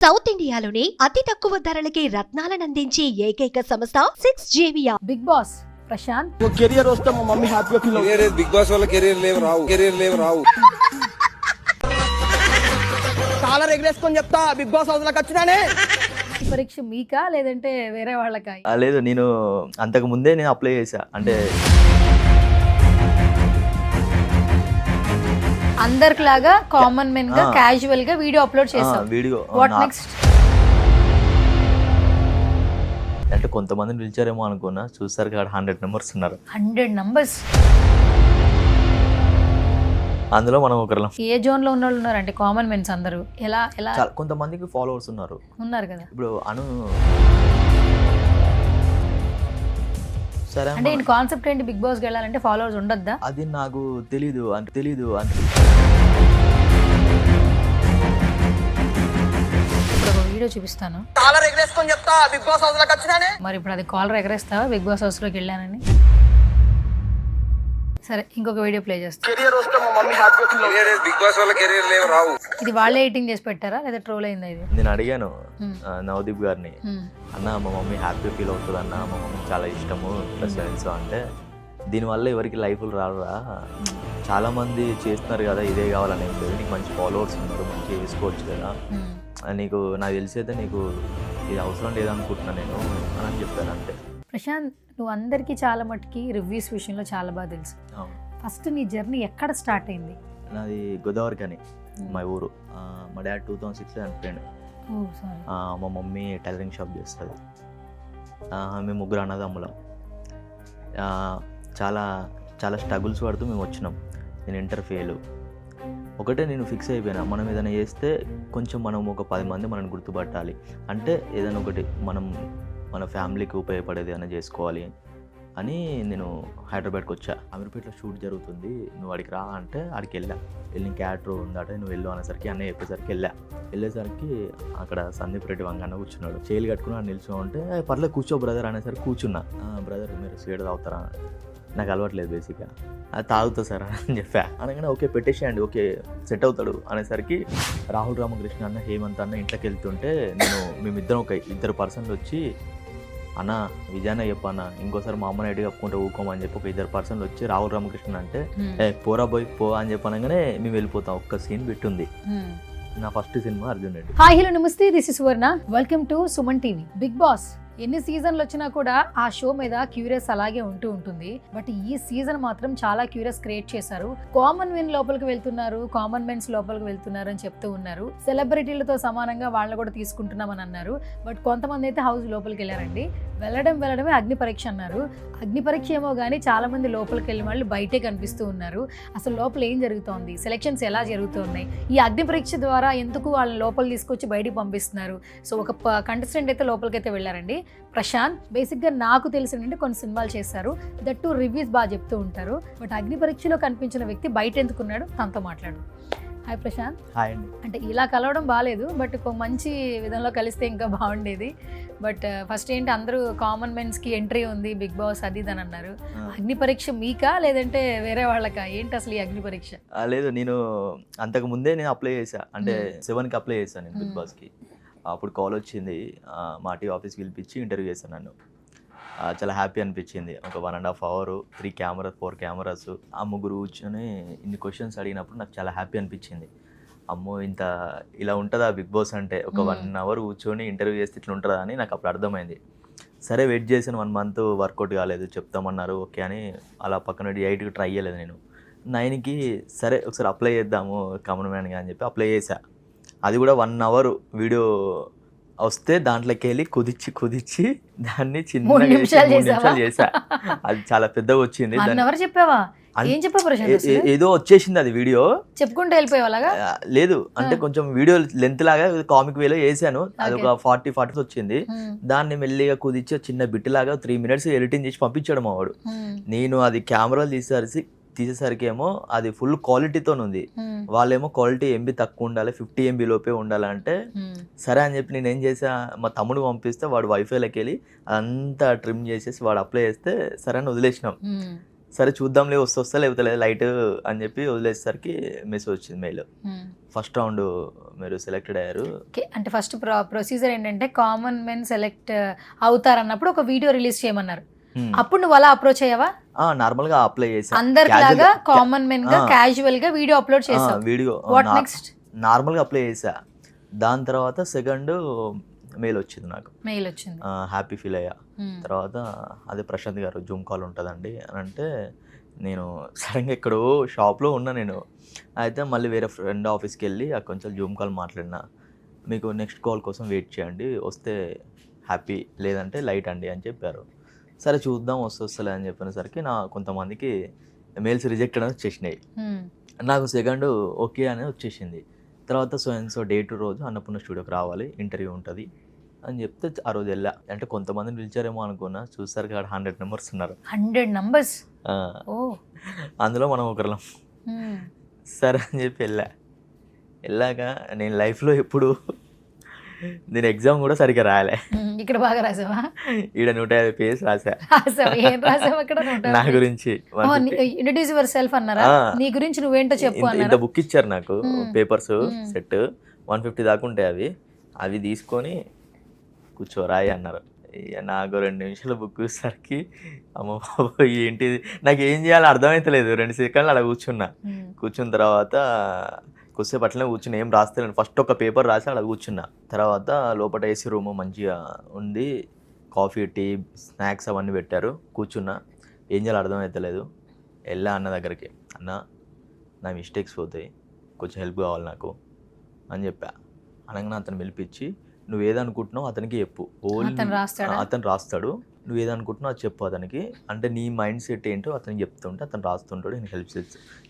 South ఇండియాలోని అతి తక్కువ ధరలకి రత్నాలనందించే ఏకైక సంస్థ 6JVR. బిగ్ బాస్ ప్రశాంత్ वो कैरियर వస్తే మా మమ్మీ హ్యాపీగా ఫీల్ అవుతుంది. కెరీర్ బిగ్ బాస్ వల్ల కెరీర్ లేవు రావు కాలర్ ఎగరేసుకొని చెప్తా బిగ్ బాస్ హౌస్ లోకి వచ్చినానే. ఈ పరీక్ష మీకా లేదంటే వేరే వాళ్ళకా? లేదు, నేను అంతకు ముందే నేను అప్లై చేశా. అంటే అందరిలాగా కామన్ మెన్ గా క్యాజువల్ గా వీడియో అప్లోడ్ చేసాం. Video what next? అంటే కొంతమందిని పిలిచారేమో అనుకున్నా, చూస్తారు కాడ 100 మెంబర్స్ ఉన్నారు. 100 నంబర్స్. అందులో మనం ఒకరు. ఏ జోన్ లో ఉన్న వాళ్ళు ఉన్నారంటే కామన్ మెన్స్ అందరూ ఎలా ఎలా కొంతమందికి ఫాలోవర్స్ ఉన్నారు కదా. ఇప్పుడు సరే అంటే ఈ కాన్సెప్ట్ ఏంటి? బిగ్ బాస్ కి వెళ్ళాలంటే ఫాలోవర్స్ ఉండొద్దా? అది నాకు తెలీదు అంటే ఇప్పుడు ఒక వీడియో చూపిస్తాను. కాలర్ ఎగరేసుకొని చెప్తా బిగ్ బాస్ హౌస్ లోకి వచ్చినానే. మరి ఇప్పుడు అది కాలర్ ఎగరేస్తావా బిగ్ బాస్ హౌస్ లోకి వెళ్ళానని? సరే, ఇంకొక వీడియో ప్లే చేస్తా. కెరియర్ వస్తే మా మమ్మీ హ్యాపీగా ఫీల్ అవుతుంది. కెరీర్ బిగ్ బాస్ వల్ల కెరీర్ లేవు రావు ఇది వాళ్ళే ఎడిటింగ్ చేసి పెట్టారా లేదా ట్రోల్ అయిందా ఇది? నేను అడిగాను నవదీప్ గారిని, అన్న మా మమ్మీ హ్యాపీ ఫీల్ అవుతుంది అన్న, మా మమ్మీ చాలా ఇష్టము ప్లస్ అంటే దీనివల్ల ఎవరికి లైఫ్లు రావురా, చాలా మంది చేస్తున్నారు కదా, ఇదే కావాలని ఏం లేదు, నీకు మంచి ఫాలోవర్స్ ఉన్నారు, మంచిగా వేసుకోవచ్చు కదా, నీకు నాకు తెలిసి అయితే నీకు ఇది అవసరం లేదనుకుంటున్నా నేను అని చెప్పాను. అంతే. ప్రశాంత్, నువ్వు అందరికీ చాలా మట్టుకి రివ్యూస్ విషయంలో చాలా బాగా తెలుసు. ఫస్ట్ నీ జర్నీ ఎక్కడ స్టార్ట్ అయింది? నాది గోదావరి కానీ మా ఊరు. మా డాడీ 2006లో చనిపోయాడు. మా మమ్మీ టైలరింగ్ షాప్ చేస్తుంది. మేము ముగ్గురు అన్నదమ్ములం. చాలా చాలా స్ట్రగుల్స్ పడుతూ మేము వచ్చినాం. నేను ఇంటర్ ఫెయిల్. ఒకటే నేను ఫిక్స్ అయిపోయినా, మనం ఏదైనా చేస్తే కొంచెం మనం ఒక 10 మంది మనల్ని గుర్తుపట్టాలి అంటే ఏదైనా ఒకటి మనం మన ఫ్యామిలీకి ఉపయోగపడేది ఏదైనా చేసుకోవాలి అని నేను హైదరాబాద్కి వచ్చా. అమీర్పేటలో షూట్ జరుగుతుంది, నువ్వు అడిగి రా అంటే అడికి వెళ్ళి క్యాటర్ ఉందట, నువ్వు వెళ్ళు అనేసరికి అన్నయ్య చెప్పేసరికి వెళ్ళేసరికి అక్కడ సందీప్ రెడ్డి వంగ అన్న కూర్చున్నాడు. చేలు కట్టుకుని నిల్చో ఉంటే పర్లేదు కూర్చో బ్రదర్ అనేసరికి కూర్చున్నా. బ్రదర్ మీరు స్వీట్ తాగుతారా? నాకు అలవాట్లేదు బేసిక్గా. అది తాగుతా సార్ అని చెప్పా. అనగానే ఓకే పెట్టేసేయండి, ఓకే సెట్ అవుతాడు అనేసరికి రాహుల్ రామకృష్ణ అన్న హేమంత్ అన్న ఇంట్లోకి వెళ్తుంటే మేమిద్దరం ఒక 2 పర్సన్లు వచ్చి, అన్న విజయాన్న చెప్పన్న ఇంకోసారి మా అమ్మని ఎటు కప్పుకుంటే ఊకోమని చెప్పి ఒక 2 పర్సన్లు వచ్చి రాహుల్ రామకృష్ణ అంటే పోరా పోయి పో అని చెప్పనగానే మేము వెళ్ళిపోతాం. ఒక్క సీన్ పెట్టుంది. నా first cinema Arjun Reddy. Hi hello నమస్తే, this is Suvarna. Welcome to Suman TV. Bigg Boss ఎన్ని సీజన్లు వచ్చినా కూడా ఆ షో మీద క్యూరియస్ అలాగే ఉంటుంది. బట్ ఈ సీజన్ మాత్రం చాలా క్యూరియస్ క్రియేట్ చేశారు. కామన్ మెన్ లోపలికి వెళ్తున్నారు, కామన్ మెన్స్ లోపలికి వెళ్తున్నారు అని చెప్తూ ఉన్నారు. సెలబ్రిటీలతో సమానంగా వాళ్ళని కూడా తీసుకుంటున్నామని అన్నారు. బట్ కొంతమంది అయితే హౌస్ లోపలికి వెళ్ళారండి. వెళ్ళడమే అగ్ని పరీక్ష అన్నారు. అగ్ని పరీక్ష ఏమో కానీ చాలా మంది లోపలికి వెళ్ళిన వాళ్ళు బయటే కనిపిస్తూ ఉన్నారు. అసలు లోపల ఏం జరుగుతోంది, సెలక్షన్స్ ఎలా జరుగుతున్నాయి, ఈ అగ్ని పరీక్ష ద్వారా ఎందుకు వాళ్ళని లోపల తీసుకొచ్చి బయటికి పంపిస్తున్నారు? సో ఒక కంటెస్టెంట్ అయితే లోపలికైతే వెళ్ళారండి. ప్రశాంత్ బేసిక్గా నాకు తెలిసిందంటే కొన్ని సినిమాలు చేశారు, దట్టు రివ్యూస్ బాగా చెప్తూ ఉంటారు. బట్ అగ్ని పరీక్షలో కనిపించిన వ్యక్తి బయట ఎందుకున్నాడు, తనతో మాట్లాడు. హాయ్ ప్రశాంత్. హాయ్ అండి. అంటే ఇలా కలవడం బాగాలేదు, బట్ ఒక మంచి విధంలో కలిస్తే ఇంకా బాగుండేది. బట్ ఫస్ట్ ఏంటి, అందరూ కామన్ మెన్స్కి ఎంట్రీ ఉంది బిగ్ బాస్ అది అని అన్నారు. అగ్ని పరీక్ష మీకా లేదంటే వేరే వాళ్ళకా? ఏంటి అసలు ఈ అగ్ని పరీక్ష? లేదు, నేను అంతకు ముందే నేను అప్లై చేశా. అంటే 7కి అప్లై చేశాను నేను బిగ్ బాస్కి. అప్పుడు కాల్ వచ్చింది, మా టీ ఆఫీస్కి పిలిపించి ఇంటర్వ్యూ చేశాను నన్ను. చాలా హ్యాపీ అనిపించింది. ఒక 1.5 hour 3 కెమెరాస్ 4 కెమెరాస్ ఆ ముగ్గురు కూర్చొని ఇన్ని క్వశ్చన్స్ అడిగినప్పుడు నాకు చాలా హ్యాపీ అనిపించింది. అమ్మో ఇంత ఇలా ఉంటుందా బిగ్ బాస్ అంటే, ఒక 1 hour కూర్చొని ఇంటర్వ్యూ చేస్తే ఇట్లా ఉంటుందా అని నాకు అప్పుడు అర్థమైంది. సరే వెయిట్ చేశాను, 1 month వర్కౌట్ కాలేదు, చెప్తామన్నారు ఓకే అని అలా పక్కన 8కి ట్రై చేయలేదు నేను. 9కి సరే ఒకసారి అప్లై చేద్దాము కామన్ మ్యాన్గా అని చెప్పి అప్లై చేశా. అది కూడా 1 hour వీడియో వస్తే దాంట్లోకి వెళ్ళి కుదిచ్చి దాన్ని చిన్నగా 3 నిమిషాలు చేసా. అది చాలా పెద్దగా వచ్చింది. ఏదో వచ్చేసింది అది వీడియో, చెప్పుకుంటూ వెళ్ళిపోయేలాగా లేదు అంటే కొంచెం వీడియో లెంత్ లాగా కామిక్ వేలో వేసాను. అది ఒక 40 వచ్చింది. దాన్ని మెల్లిగా కుదిచ్చి చిన్న బిట్ లాగా 3 minutes ఎడిటింగ్ చేసి పంపించాడు మా వాడు. నేను అది కెమెరాలు తీసేసరికి ఏమో అది ఫుల్ క్వాలిటీతో ఉంది. వాళ్ళేమో క్వాలిటీ MB తక్కువ ఉండాలి, 50 MB లోపే ఉండాలంటే సరే అని చెప్పి నేను ఏం చేసా, మా తమ్ముడు పంపిస్తే వాడు వైఫైలోకి వెళ్ళి అదంతా ట్రిమ్ చేసేసి వాడు అప్లై చేస్తే సరే అని వదిలేసినాం. సరే చూద్దాంలే వస్తా లేకపోతే లేదు లైట్ అని చెప్పి వదిలేసరికి మెసేజ్ వచ్చింది మెయిల్, ఫస్ట్ రౌండ్ మీరు సెలెక్టెడ్ అయ్యారు. ఓకే, అంటే ఫస్ట్ ప్రొసీజర్ ఏంటంటే కామన్ మెన్ సెలెక్ట్ అవుతారన్నప్పుడు ఒక వీడియో రిలీజ్ చేయమన్నారు. అప్పుడు నువ్వు అలా అప్రోచ్ అయ్యావా? నార్మల్ గా అప్లై చేసా, అందరిలాగా కామన్ మెన్ గా క్యాజువల్ గా వీడియో అప్లోడ్ చేసావు. Video what next? నార్మల్ గా అప్లై చేసా. దాని తర్వాత సెకండ్ మెయిల్ వచ్చింది నాకు, మెయిల్ వచ్చింది, హ్యాపీ ఫీల్ అయ్యా. తర్వాత అదే ప్రశాంత్ గారు జూమ్ కాల్ ఉంటుందండి అని అంటే నేను సడన్గా ఎక్కడో షాప్లో ఉన్నా నేను. అయితే మళ్ళీ వేరే ఫ్రెండ్ ఆఫీస్కి వెళ్ళి అక్కడ కొంచెం జూమ్ కాల్ మాట్లాడినా, మీకు నెక్స్ట్ కాల్ కోసం వెయిట్ చేయండి, వస్తే హ్యాపీ లేదంటే లైట్ అండి అని చెప్పారు. సరే చూద్దాం వస్తలే అని చెప్పినసరికి నా కొంతమందికి మెయిల్స్ రిజెక్టెడ్ అని వచ్చేసినాయి, నాకు సెకండ్ ఓకే అని వచ్చేసింది. తర్వాత సో డేట్ రోజు అన్నపూర్ణ స్టూడియోకి రావాలి, ఇంటర్వ్యూ ఉంటుంది అని చెప్తే ఆ రోజు వెళ్ళా. అంటే కొంతమందిని పిలిచారేమో అనుకున్నా, చూస్తారు కాడ 100 మెంబర్స్ ఉన్నారు. 100 నంబర్స్? అందులో మనం ఒకరం. సరే అని చెప్పి వెళ్ళాక నేను లైఫ్లో ఎప్పుడు నేను ఎగ్జామ్ కూడా సరిగ్గా రాయలే. ఇక్కడ బాగా రాసావా? ఈడ 150 పేజెస్ రాసా. ఏం రాసావు అక్కడ? నా గురించి ఇంట్రడ్యూస్ యువర్ సెల్ఫ్ అన్నారా? నీ గురించి నువ్వేంటో చెప్పు అన్నారా? ఇంత బుక్ ఇచ్చారు నాకు, పేపర్స్ సెట్ 150 దాకా ఉంటాయి. అవి తీసుకొని కూర్చో రాయి అన్నారు. నాకు 2 నిమిషాలు బుక్ చూసేసరికి అమ్మ బాబు ఏంటిది, నాకు ఏం చేయాలో అర్థమవుతలేదు. 2 సెకండ్లు అలా కూర్చున్న తర్వాత కొద్దిసేపు అట్లనే కూర్చుని ఏం రాస్తలేను. ఫస్ట్ ఒక పేపర్ రాసి అలా కూర్చున్నా. తర్వాత లోపల ఏసీ రూమ్ మంచిగా ఉంది, కాఫీ టీ స్నాక్స్ అవన్నీ పెట్టారు. కూర్చున్నా, ఏం చేయాలో అర్థమవుతలేదు. వెళ్ళా అన్న దగ్గరికి, అన్న నా మిస్టేక్స్ పోతాయి, కొంచెం హెల్ప్ కావాలి నాకు అని చెప్పా. అనగానే అతను పిలిపించి నువ్వు ఏదనుకుంటున్నావు అతనికి చెప్పు, అతను రాస్తాడు, నువ్వు ఏదనుకుంటున్నావు అది చెప్పు అతనికి, అంటే నీ మైండ్ సెట్ ఏంటో అతనికి చెప్తుంటే అతను రాస్తుంటాడు, నేను హెల్ప్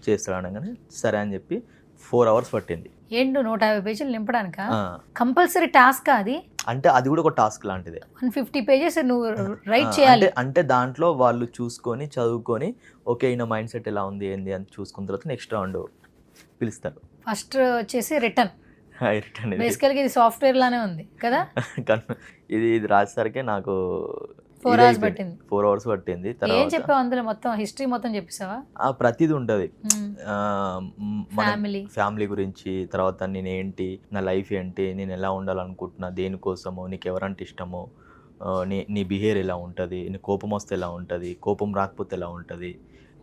చేస్తాడు అనగానే సరే అని చెప్పి 4 hours పట్టింది. ఏంటో 150 పేజీలు నింపడానికా? కంపల్సరీ టాస్క్ అది? అంటే అది కూడా ఒక టాస్క్ లాంటిదే. 150 పేజెస్ నువ్వు రైట్ చేయాలి. అంటే దాంట్లో వాళ్ళు చూసుకొని చదువుకొని ఓకే ఈయన మైండ్ సెట్ ఎలా ఉంది ఏంది అని చూసుకున్న తర్వాత నెక్స్ట్ రౌండ్ పిలుస్తారు. ఫస్ట్ వచ్చేసి రిటర్న్. బేసికల్గా ఇది సాఫ్ట్వేర్ లానే ఉంది కదా? ఇది రాసేసరికి నాకు 4 hours పట్టింది. 4 hours పట్టింది. ఏం చెప్పావు అందులో? మొత్తం హిస్టరీ మొత్తం చెప్పేసావా? ప్రతిది ఉంటది, ఫ్యామిలీ గురించి, తర్వాత నేనేంటి, నా లైఫ్ ఏంటి, నేను ఎలా ఉండాలనుకుంటున్నా, దేనికోసమో, నీకు ఎవరంటే ఇష్టమో, నీ బిహేవియర్ ఎలా ఉంటుంది, నీ కోపం వస్తే ఎలా ఉంటుంది, కోపం రాకపోతే ఎలా ఉంటుంది,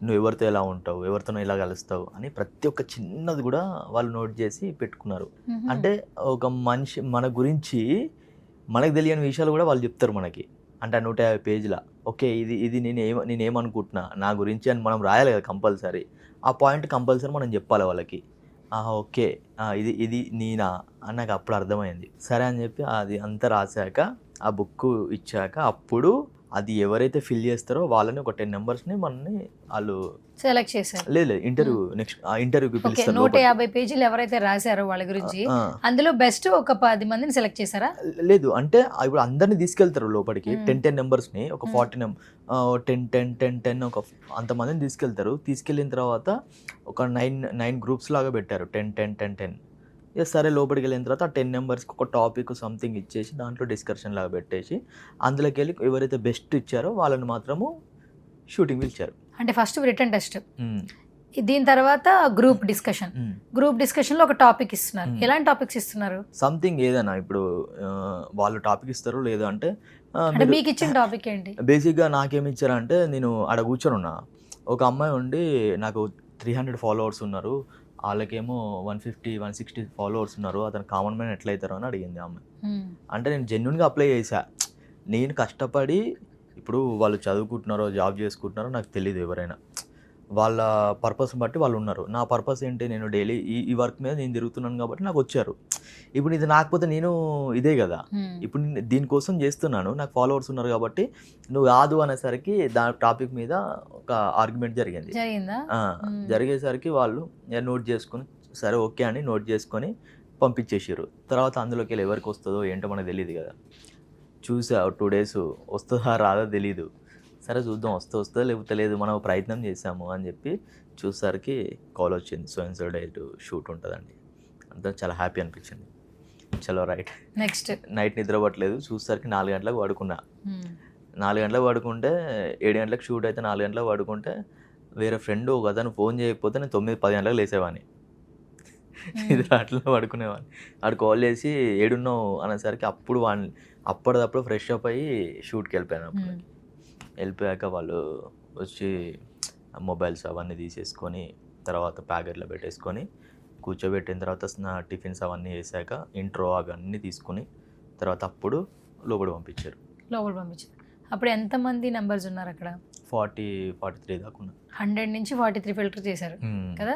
నువ్వు ఎవరితో ఎలా ఉంటావు, ఎవరితోనో ఎలా కలుస్తావు అని ప్రతి ఒక్క చిన్నది కూడా వాళ్ళు నోట్ చేసి పెట్టుకున్నారు. అంటే ఒక మనిషి మన గురించి మనకు తెలియని విషయాలు కూడా వాళ్ళు చెప్తారు మనకి. అంటే 150 పేజీల ఓకే ఇది నేనేమనుకుంటున్నా నా గురించి అని మనం రాయాలి కదా కంపల్సరీ. ఆ పాయింట్ కంపల్సరీ మనం చెప్పాలి వాళ్ళకి. ఓకే ఇది నేనా అని నాకు అప్పుడు అర్థమైంది. సరే అని చెప్పి అది అంతా రాశాక ఆ బుక్ ఇచ్చాక అప్పుడు అది ఎవరైతే ఫిల్ చేస్తారో వాళ్ళని ఒక 10 మెంబర్స్ని మనని వాళ్ళు సెలెక్ట్ చేశారు. లేదు ఇంటర్వ్యూ నెక్స్ట్ ఇంటర్వ్యూకి పిలుస్తారు. 150 పేజీలు ఎవరైతే రాశారో వాళ్ళ గురించి అందులో బెస్ట్ ఒక 10 మందిని సెలెక్ట్ చేశారా? లేదు అంటే ఇప్పుడు అందరిని తీసుకెళ్తారు లోపలికి 10 మెంబర్స్ని ఒక 40 10 ఒక అంతమందిని తీసుకెళ్తారు. తీసుకెళ్ళిన తర్వాత ఒక 9 గ్రూప్స్ లాగా పెట్టారు, 10 సరే లోపలికి వెళ్ళిన తర్వాత ఆ 10 మెంబర్స్కి ఒక టాపిక్ సంథింగ్ ఇచ్చేసి దాంట్లో డిస్కషన్ లాగా పెట్టేసి అందులోకి వెళ్ళి ఎవరైతే బెస్ట్ ఇచ్చారో వాళ్ళని మాత్రము షూటింగ్ పిలిచారు. అంటే ఫస్ట్ రిటర్న్ టెస్ట్, దీని తర్వాత గ్రూప్ డిస్కషన్లో ఒక టాపిక్ ఇస్తున్నారు. ఎలాంటి టాపిక్స్ ఇస్తున్నారు? సంథింగ్ ఏదైనా ఇప్పుడు వాళ్ళు టాపిక్ ఇస్తారు. లేదు అంటే మీకు ఇచ్చిన టాపిక్ ఏంటి? బేసిక్గా నాకేమి ఇచ్చారంటే నేను ఆడ కూర్చొని ఉన్నా, ఒక అమ్మాయి ఉండి నాకు 300 ఫాలోవర్స్ ఉన్నారు, వాళ్ళకేమో 150-160 ఫాలోవర్స్ ఉన్నారు, అతను కామన్ మ్యాన్ ఎట్లయితారో అని అడిగింది ఆమె. అంటే నేను జెన్యున్గా అప్లై చేశా. నేను కష్టపడి ఇప్పుడు వాళ్ళు చదువుకుంటున్నారో జాబ్ చేసుకుంటున్నారో నాకు తెలియదు, ఎవరైనా వాళ్ళ పర్పస్ బట్టి వాళ్ళు ఉన్నారు. నా పర్పస్ ఏంటి, నేను డైలీ ఈ వర్క్ మీద నేను తిరుగుతున్నాను కాబట్టి నాకు వచ్చారు. ఇప్పుడు ఇది నాకపోతే నేను ఇదే కదా, ఇప్పుడు దీనికోసం చేస్తున్నాను, నాకు ఫాలోవర్స్ ఉన్నారు కాబట్టి నువ్వు కాదు అనేసరికి దాని టాపిక్ మీద ఒక ఆర్గ్యుమెంట్ జరిగేసరికి వాళ్ళు నోట్ చేసుకుని సరే ఓకే అని నోట్ చేసుకొని పంపించేసారు. తర్వాత అందులోకి వెళ్ళి ఎవరికి వస్తుందో ఏంటో మనకు తెలియదు కదా. చూసా 2 days వస్తుందా రాదో తెలీదు. సరే చూద్దాం వస్తుందో లేకపోతే లేదు, మనం ప్రయత్నం చేసాము అని చెప్పి చూసేసరికి కాల్ వచ్చింది, సో డేట్ షూట్ ఉంటుందండి. అంతా చాలా హ్యాపీ అనిపించింది. చలో రైట్. నెక్స్ట్ నైట్ నిద్రపట్టలేదు, చూసేసరికి 4 గంటలకు పడుకున్నా. 4 గంటలకు పడుకుంటే 7 గంటలకు షూట్ అయితే 4 గంటలకు పడుకుంటే వేరే ఫ్రెండ్ ఒక అతను ఫోన్ చేయకపోతే నేను 9-10 గంటలకు లేసేవాడిని. ఇది అట్లా పడుకునేవాడిని. వాడు కాల్ చేసి ఏడున్నావు అనేసరికి అప్పుడు వాడిని అప్పటిదప్పుడు ఫ్రెష్ అప్ అయ్యి షూట్కి వెళ్ళిపోయాను. అప్పుడు వెళ్ళిపోయాక వాళ్ళు వచ్చి మొబైల్స్ అవన్నీ తీసేసుకొని తర్వాత ప్యాకెట్లో పెట్టేసుకొని కూర్చోబెట్టిన తర్వాత నా టిఫిన్స్ అవన్నీ వేసాక ఇంట్రో అవన్నీ తీసుకుని తర్వాత అప్పుడు లోపల పంపించారు. అప్పుడు ఎంతమంది నెంబర్స్ ఉన్నారు అక్కడ? 43 దాకా ఉన్నారు. 100 నుంచి 43 ఫిల్టర్ చేశారు కదా.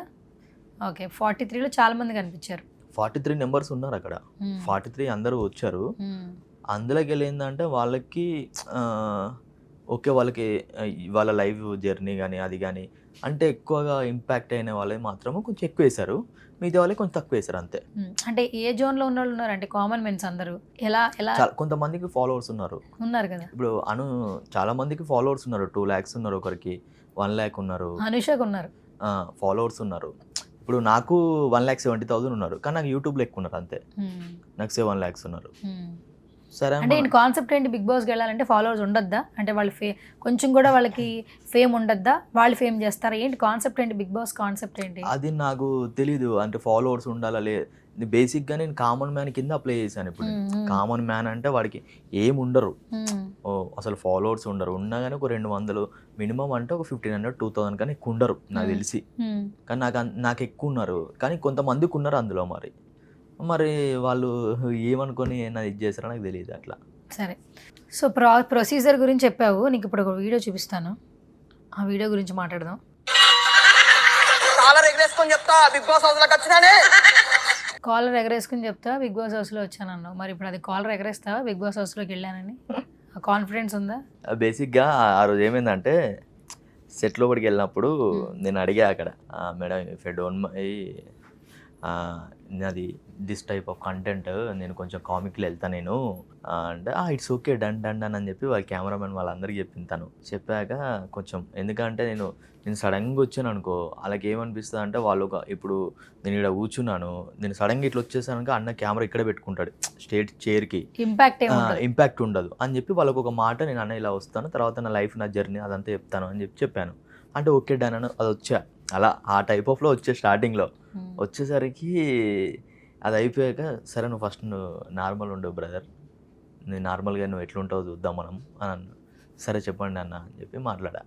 ఓకే, 43లో చాలా మంది కనిపించారు. 43 నెంబర్స్ ఉన్నారు అక్కడ. 43 అందరూ వచ్చారు. అందులోకి వెళ్ళి ఏంటంటే వాళ్ళకి ఓకే వాళ్ళకి వాళ్ళ లైఫ్ జర్నీ కానీ అది కానీ అంటే ఎక్కువగా ఇంపాక్ట్ అయిన వాళ్ళే మాత్రము కొంచెం ఎక్కువ వేశారు, మిగతా వాళ్ళే కొంచెం తక్కువ వేశారు అంతే. అంటే ఏ జోన్లో ఉన్న వాళ్ళు ఉన్నారు? అంటే కామన్ మెన్స్ అందరూ ఎలా ఎలా కొంతమందికి ఫాలోవర్స్ ఉన్నారు కదా. ఇప్పుడు చాలా మందికి ఫాలోవర్స్ ఉన్నారు. 2 lakhs ఉన్నారు, ఒకరికి 1 lakh ఉన్నారు, అనుషకు ఉన్నారు ఫాలోవర్స్ ఉన్నారు. ఇప్పుడు నాకు 1,70,000 ఉన్నారు, కానీ నాకు యూట్యూబ్లో ఎక్కువ ఉన్నారు అంతే. నాకు 7 lakhs ఉన్నారు. సరే అంటే కాన్సెప్ట్ ఏంటి? బిగ్ బాస్కి వెళ్ళాలంటే ఫాలోవర్స్ ఉండొద్దా? అంటే వాళ్ళు కొంచెం కూడా వాళ్ళకి ఫేమ్ ఉండొద్దా? వాళ్ళు ఫేమ్ చేస్తారా ఏంటి? కాన్సెప్ట్ ఏంటి? బిగ్ బాస్ కాన్సెప్ట్ ఏంటి? అది నాకు తెలీదు. అంటే ఫాలోవర్స్ ఉండాలా బేసిక్గా నేను కామన్ మ్యాన్ కింద అప్లై చేశాను. ఇప్పుడు కామన్ మ్యాన్ అంటే వాడికి ఏం ఉండరు, అసలు ఫాలోవర్స్ ఉండరు. ఉన్నా కానీ ఒక 200 మినిమం అంటే ఒక 1,500-2,000 కానీ ఎక్కువ ఉండరు నాకు తెలిసి. కానీ నాకు ఎక్కువ ఉన్నారు, కానీ కొంతమందికి ఉన్నారు అందులో. మరి వాళ్ళు ఏమనుకొని నాది ఇది చేస్తారో నాకు తెలియదు అట్లా. సరే, సో ప్రొసీజర్ గురించి చెప్పావు. నీకు ఇప్పుడు ఒక వీడియో చూపిస్తాను, ఆ వీడియో గురించి మాట్లాడదాం. కాలర్ ఎగరేసుకొని చెప్తా బిగ్ బాస్ హౌస్ లోకి వచ్చినానే. కాలర్ ఎగరేసుకుని చెప్తా బిగ్ బాస్ హౌస్లో వచ్చానన్నావు. మరి ఇప్పుడు అది కాలర్ ఎగరేస్తావా బిగ్ బాస్ హౌస్లోకి వెళ్ళానని? ఆ కాన్ఫిడెన్స్ ఉందా? బేసిక్గా ఆ రోజు ఏమైందంటే సెట్ లోపలికి వెళ్ళినప్పుడు నేను అడిగా అక్కడ, మేడం ఇఫ్ ఐ డోంట్ అది దిస్ టైప్ ఆఫ్ కంటెంట్ నేను కొంచెం కామిక్లో వెళ్తాను నేను అంటే ఇట్స్ ఓకే డన్ అని చెప్పి వాళ్ళ కెమెరామెన్ వాళ్ళందరికీ చెప్పింది. చెప్పాక కొంచెం ఎందుకంటే నేను సడన్గా వచ్చాను అనుకో వాళ్ళకి ఏమనిపిస్తుంది అంటే వాళ్ళు ఇప్పుడు నేను ఇక్కడ కూర్చున్నాను, నేను సడన్గా ఇట్లా వచ్చేసాను అన్న కెమెరా ఇక్కడ పెట్టుకుంటాడు స్టేట్ చైర్కి, ఇంపాక్ట్ ఉండదు అని చెప్పి వాళ్ళకి ఒక మాట నేను అన్న ఇలా వస్తాను తర్వాత నా లైఫ్ నా జర్నీ అదంతా చెప్తాను అని చెప్పాను. అంటే ఓకే డన్ అని అది వచ్చా అలా ఆ టైప్ ఆఫ్లో వచ్చే స్టార్టింగ్లో. వచ్చేసరికి అది అయిపోయాక సరే నువ్వు ఫస్ట్ నువ్వు నార్మల్ ఉండవు బ్రదర్, నేను నార్మల్గా నువ్వు ఎట్లుంటావు చూద్దాం మనం అని అన్నా. సరే చెప్పండి అన్న అని చెప్పి మాట్లాడా.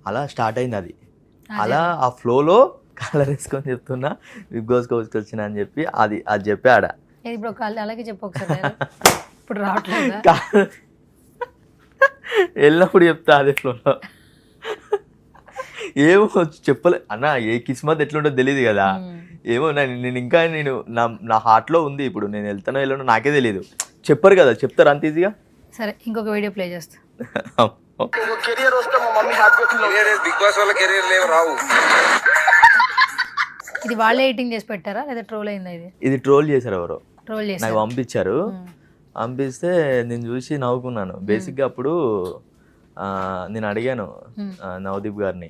అలా స్టార్ట్ అయింది అది. అలా ఆ ఫ్లోలో కాలర్ వేసుకొని చెప్తున్నా బిగ్ బాస్ కోచ్కి వచ్చిన అని చెప్పి అది చెప్పాడా. ఇప్పుడు అలాగే చెప్పు ఒకసారి. ఇప్పుడు రావట్లేదు, వెళ్ళినప్పుడు చెప్తా అదే ఫ్లోలో. ఏమో చెప్పలే అన్న, ఏ కిస్మత్ ఎట్లుంటో తెలియదు కదా. ఏమో నేను ఇంకా నా హార్ట్లో ఉంది. ఇప్పుడు నేను వెళ్తానో వెళ్ళానో నాకే తెలియదు. చెప్పరు కదా, చెప్తారు అంత ఈజీగా. సరే ఇంకొక వీడియో ప్లే చేస్తా. కెరియర్ వస్తే మా మమ్మీ హ్యాపీ బిగ్ బాస్ వాళ్ళ కెరీర్ లేవు రావు. ఇది వాళ్ళే ఎడిటింగ్ చేసి పెట్టారా లేదా ట్రోల్ అయిందా? ఇది ట్రోల్ చేశారు ఎవరో, ట్రోల్ చేసి నాకు పంపించారు. పంపిస్తే నేను చూసి నవ్వుకున్నాను. బేసిక్గా అప్పుడు నేను అడిగాను నవదీప్ గారిని,